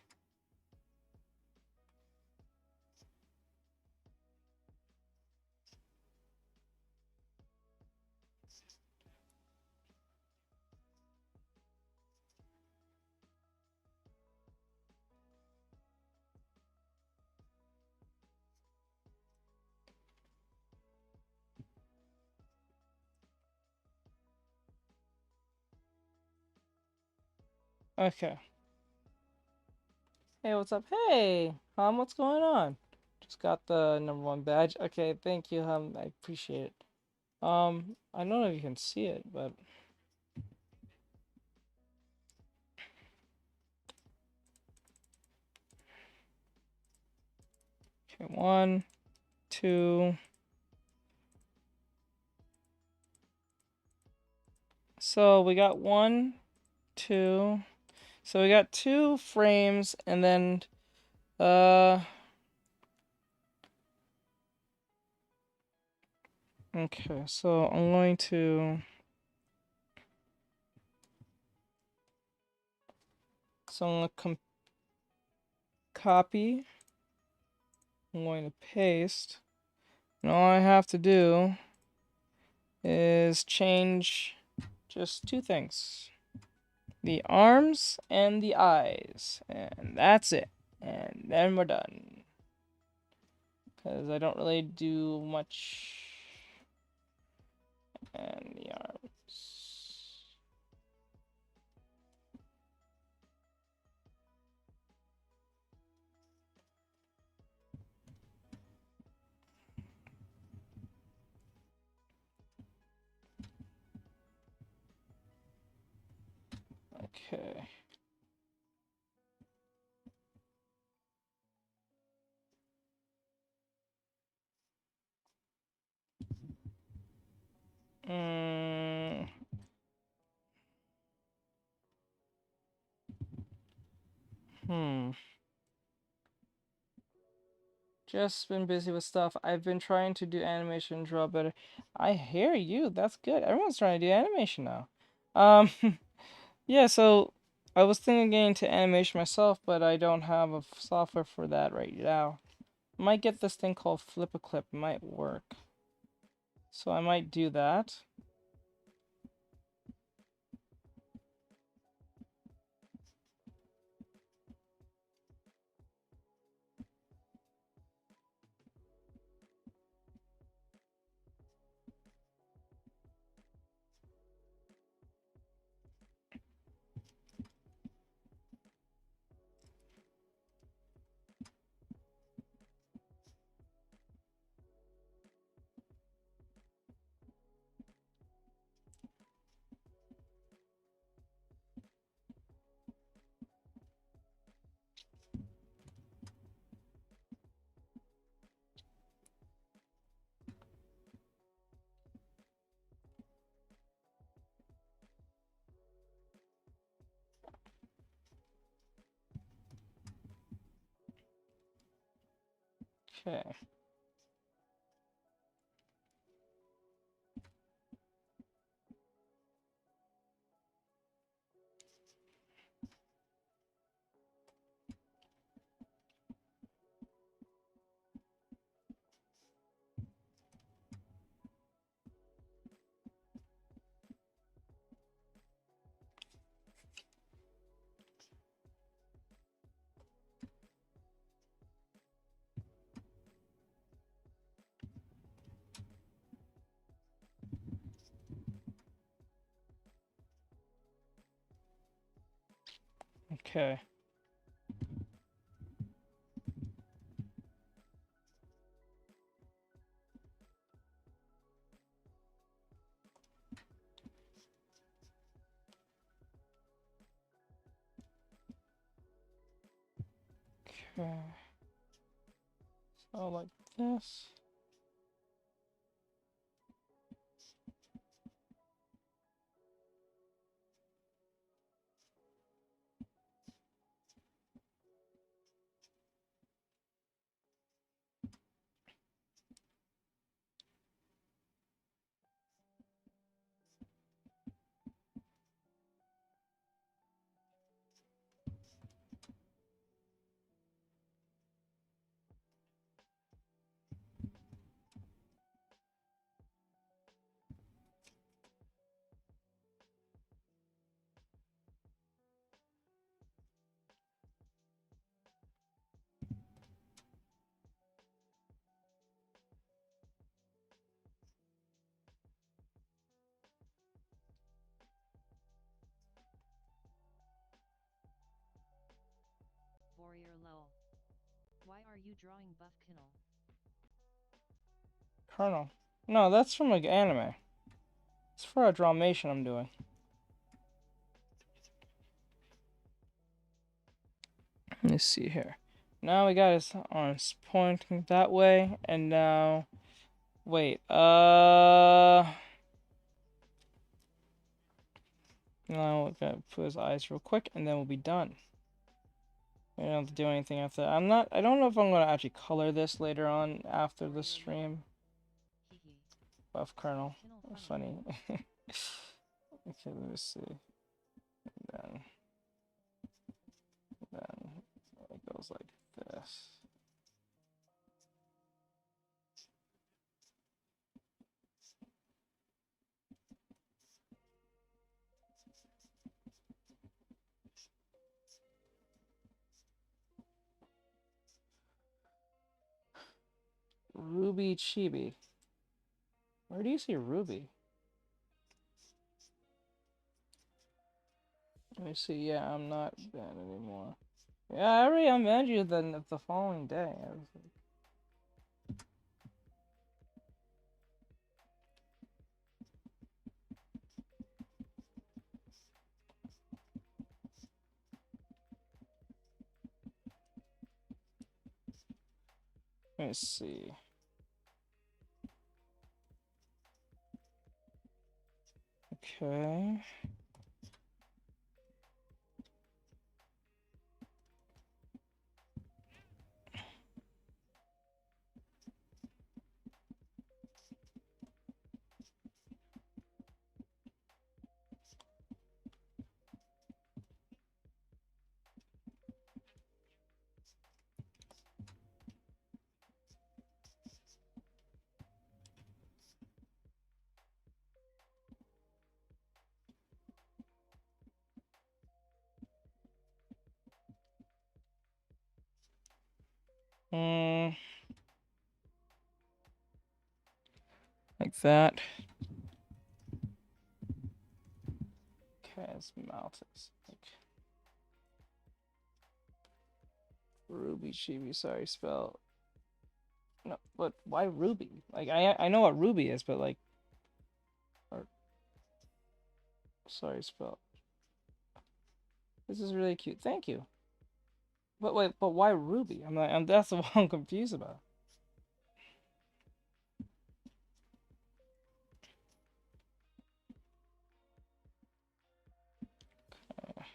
Okay. Hey, what's up? Hey, what's going on? Just got the #1 badge. Okay, thank you, I appreciate it. I don't know if you can see it, but... Okay, 1, 2... So we got 1, 2... So we got 2 frames, and then... Okay, so I'm going to... So I'm going to copy. I'm going to paste. And all I have to do is change just 2 things. The arms and the eyes. And that's it. And then we're done. Because I don't really do much. And the arms. Okay. Just been busy with stuff. I've been trying to do animation and draw better. I hear you. That's good. Everyone's trying to do animation now. Yeah, so I was thinking of getting into animation myself, but I don't have a software for that right now. I might get this thing called Flip a Clip. It might work. So I might do that. Okay. Okay. Okay. So like this. Warrior lol. Why are you drawing buff Kinnel? Colonel. No, that's from like anime. It's for a Drawmation I'm doing. Let's see here. Now we got his arms pointing that way, and now, wait, now we're gonna put his eyes real quick, and then we'll be done. We don't have to do anything after that. I don't know if I'm gonna actually color this later on after the stream. Hehe. Buff Colonel. Kinnel Funny. Okay, let me see. Then it goes like this. Ruby Chibi. Where do you see Ruby? Let me see. Yeah, I'm not banned anymore. Yeah, I already unbanned you the following day. I was like, let me see. Okay. Like that. Okay, his mouth is like Ruby Chibi. Sorry, spell. No, but why Ruby? Like I know what Ruby is, but like, or sorry, spell. This is really cute. Thank you. But wait, but why Ruby? That's what I'm confused about. Okay.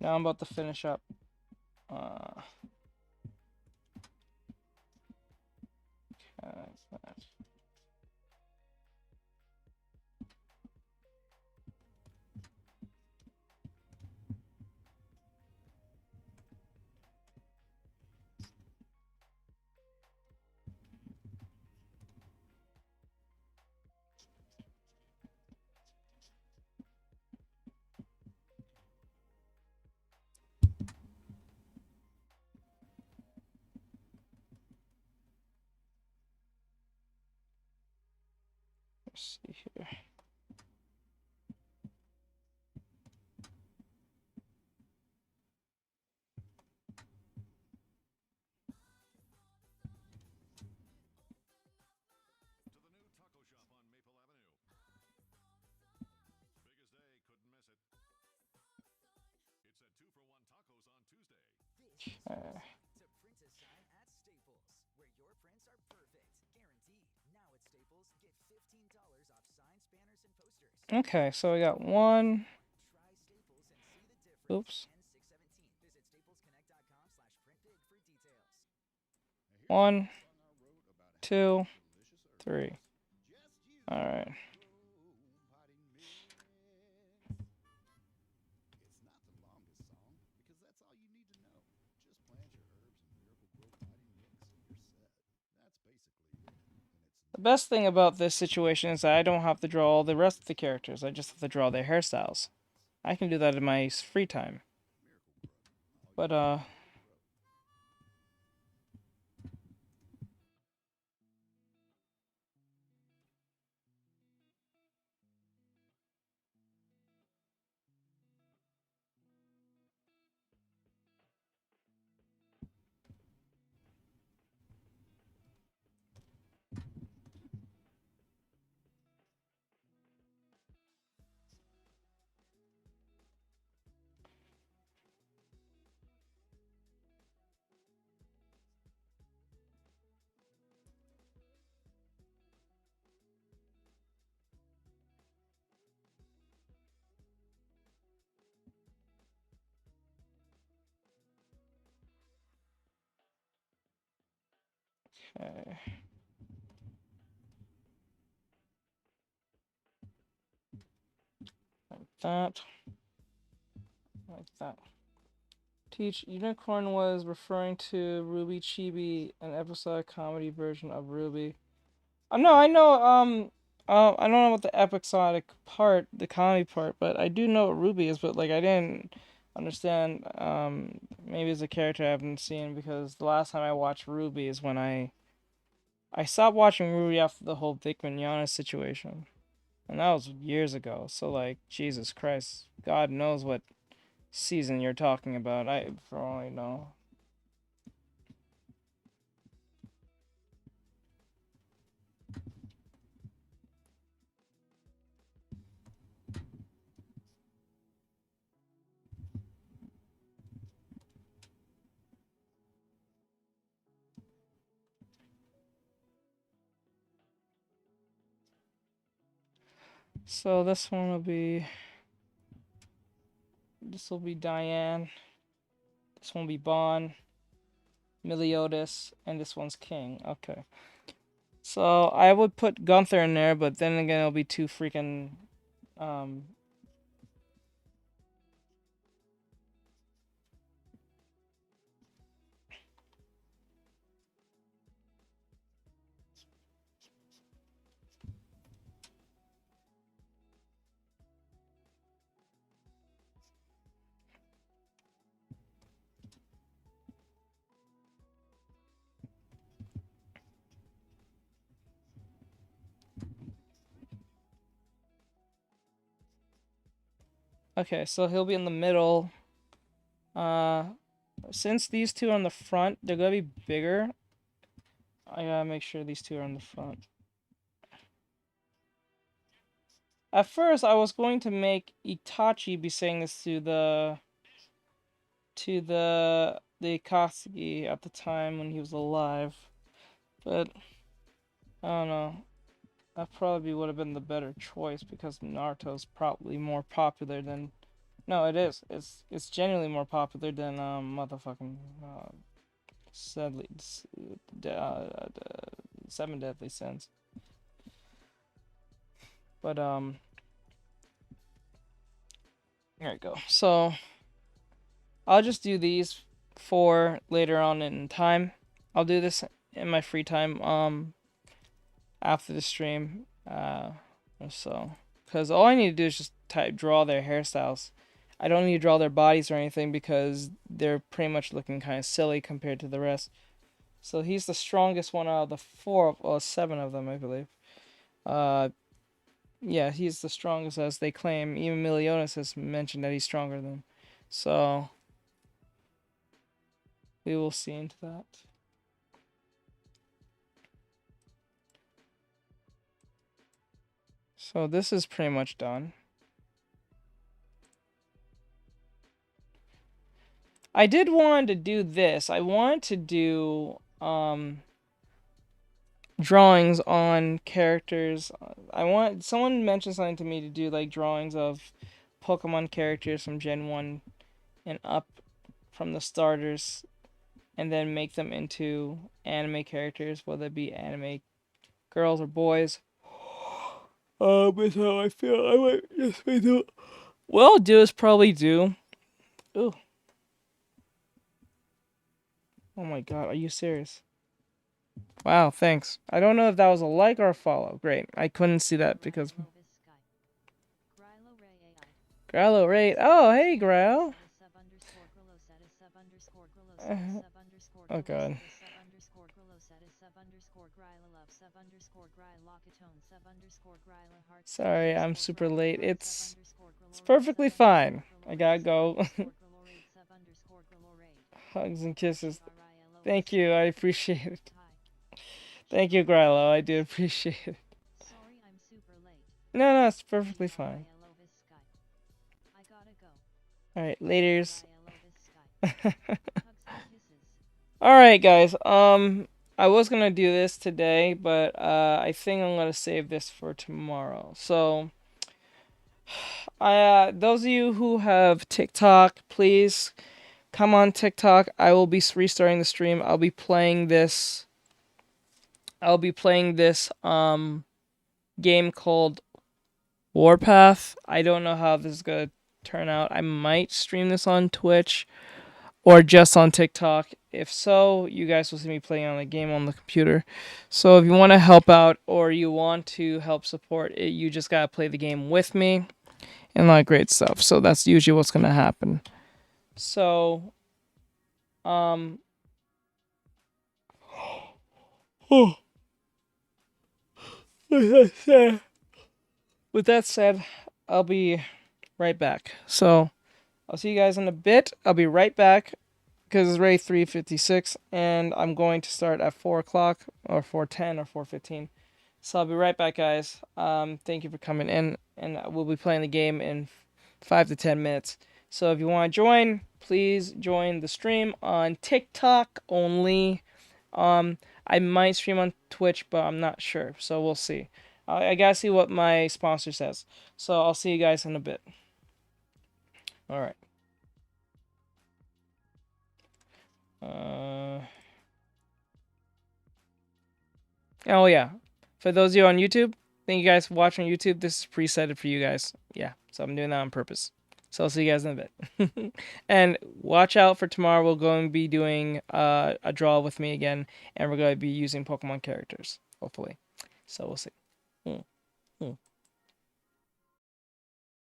Now I'm about to finish up. Let's see here. To the new taco shop on Maple Avenue. Biggest day, couldn't miss it. It said 2-for-1 tacos on Tuesday. This is Okay. to print a sign at Staples, where your prints are perfect, guaranteed. Now at Staples, get $15 off signs, banners, and posters. Okay, so we got one. Try Staples and see the difference. Oops. And 617. Visit staplesconnect.com/printbig for details. One, two, three. All right. It's not the longest song, because that's all you need to know. Just plant your herbs and Miracle-Gro potting mix and you're set. That's basically it. And it's The best thing about this situation is that I don't have to draw all the rest of the characters. I just have to draw their hairstyles. I can do that in my free time. But okay. Like that. Like that. Teach Unicorn was referring to Ruby Chibi, an episodic comedy version of Ruby. No, I know. I don't know what the episodic part, the comedy part, but I do know what Ruby is. But like, I didn't understand. Maybe it's a character I haven't seen, because the last time I watched Ruby is when I stopped watching Ruby after the whole Vic Mignogna situation, and that was years ago. So like, Jesus Christ, God knows what season you're talking about. I for all I know. So this one will be. This will be Diane. This one will be Bon, Meliodas, and this one's King. Okay. So I would put Gunther in there, but then again, it'll be too freaking. Okay, so he'll be in the middle. Since these two are on the front, they're gonna be bigger. I gotta make sure these two are on the front. At first, I was going to make Itachi be saying this to the Akatsuki at the time when he was alive, but I don't know. That probably would have been the better choice, because Naruto's probably more popular than. No, it is. It's genuinely more popular than motherfucking sadly, Seven Deadly Sins. But there you go. So I'll just do these 4 later on in time. I'll do this in my free time after the stream or so, because all I need to do is just draw their hairstyles. I don't need to draw their bodies or anything, because they're pretty much looking kind of silly compared to the rest. So he's the strongest one out of the 7 of them, I believe. yeah, he's the strongest as they claim. Even Milionis has mentioned that he's stronger than them. So we will see into that. So this is pretty much done. I did want to do this. I want to do drawings on characters. Someone mentioned something to me to do like drawings of Pokemon characters from Gen 1 and up from the starters, and then make them into anime characters, whether it be anime girls or boys. That's how I feel. I might just do. What I'll do is probably do. Ooh. Oh my god, are you serious? Wow, thanks. I don't know if that was a like or a follow. Great. I couldn't see that because. Growlo Ray. Oh, hey, Growl. Oh god. Sorry, I'm super late. It's perfectly fine. I gotta go. Hugs and kisses. Thank you. I appreciate it. Thank you, Grylo. I do appreciate it. No, it's perfectly fine. Alright, laters. Alright, guys. I was gonna do this today, but I think I'm gonna save this for tomorrow. So, those of you who have TikTok, please come on TikTok. I will be restarting the stream. I'll be playing this game called Warpath. I don't know how this is gonna turn out. I might stream this on Twitch or just on TikTok. If so, you guys will see me playing on the game on the computer. So if you want to help out or you want to help support it, you just gotta play the game with me and a lot of great stuff. So that's usually what's gonna happen. So with that said, I'll be right back. So I'll see you guys in a bit. I'll be right back because it's already 3:56 and I'm going to start at 4 o'clock or 4:10 or 4:15. So I'll be right back, guys. Thank you for coming in, and we'll be playing the game in 5 to 10 minutes. So if you want to join, please join the stream on TikTok only. I might stream on Twitch, but I'm not sure, so we'll see. I gotta see what my sponsor says. So I'll see you guys in a bit. All right. Oh yeah. For those of you on YouTube, thank you guys for watching YouTube. This is presetted for you guys. Yeah, so I'm doing that on purpose. So I'll see you guys in a bit. And watch out for tomorrow. We're going to be doing a draw with me again, and we're going to be using Pokemon characters, hopefully. So we'll see.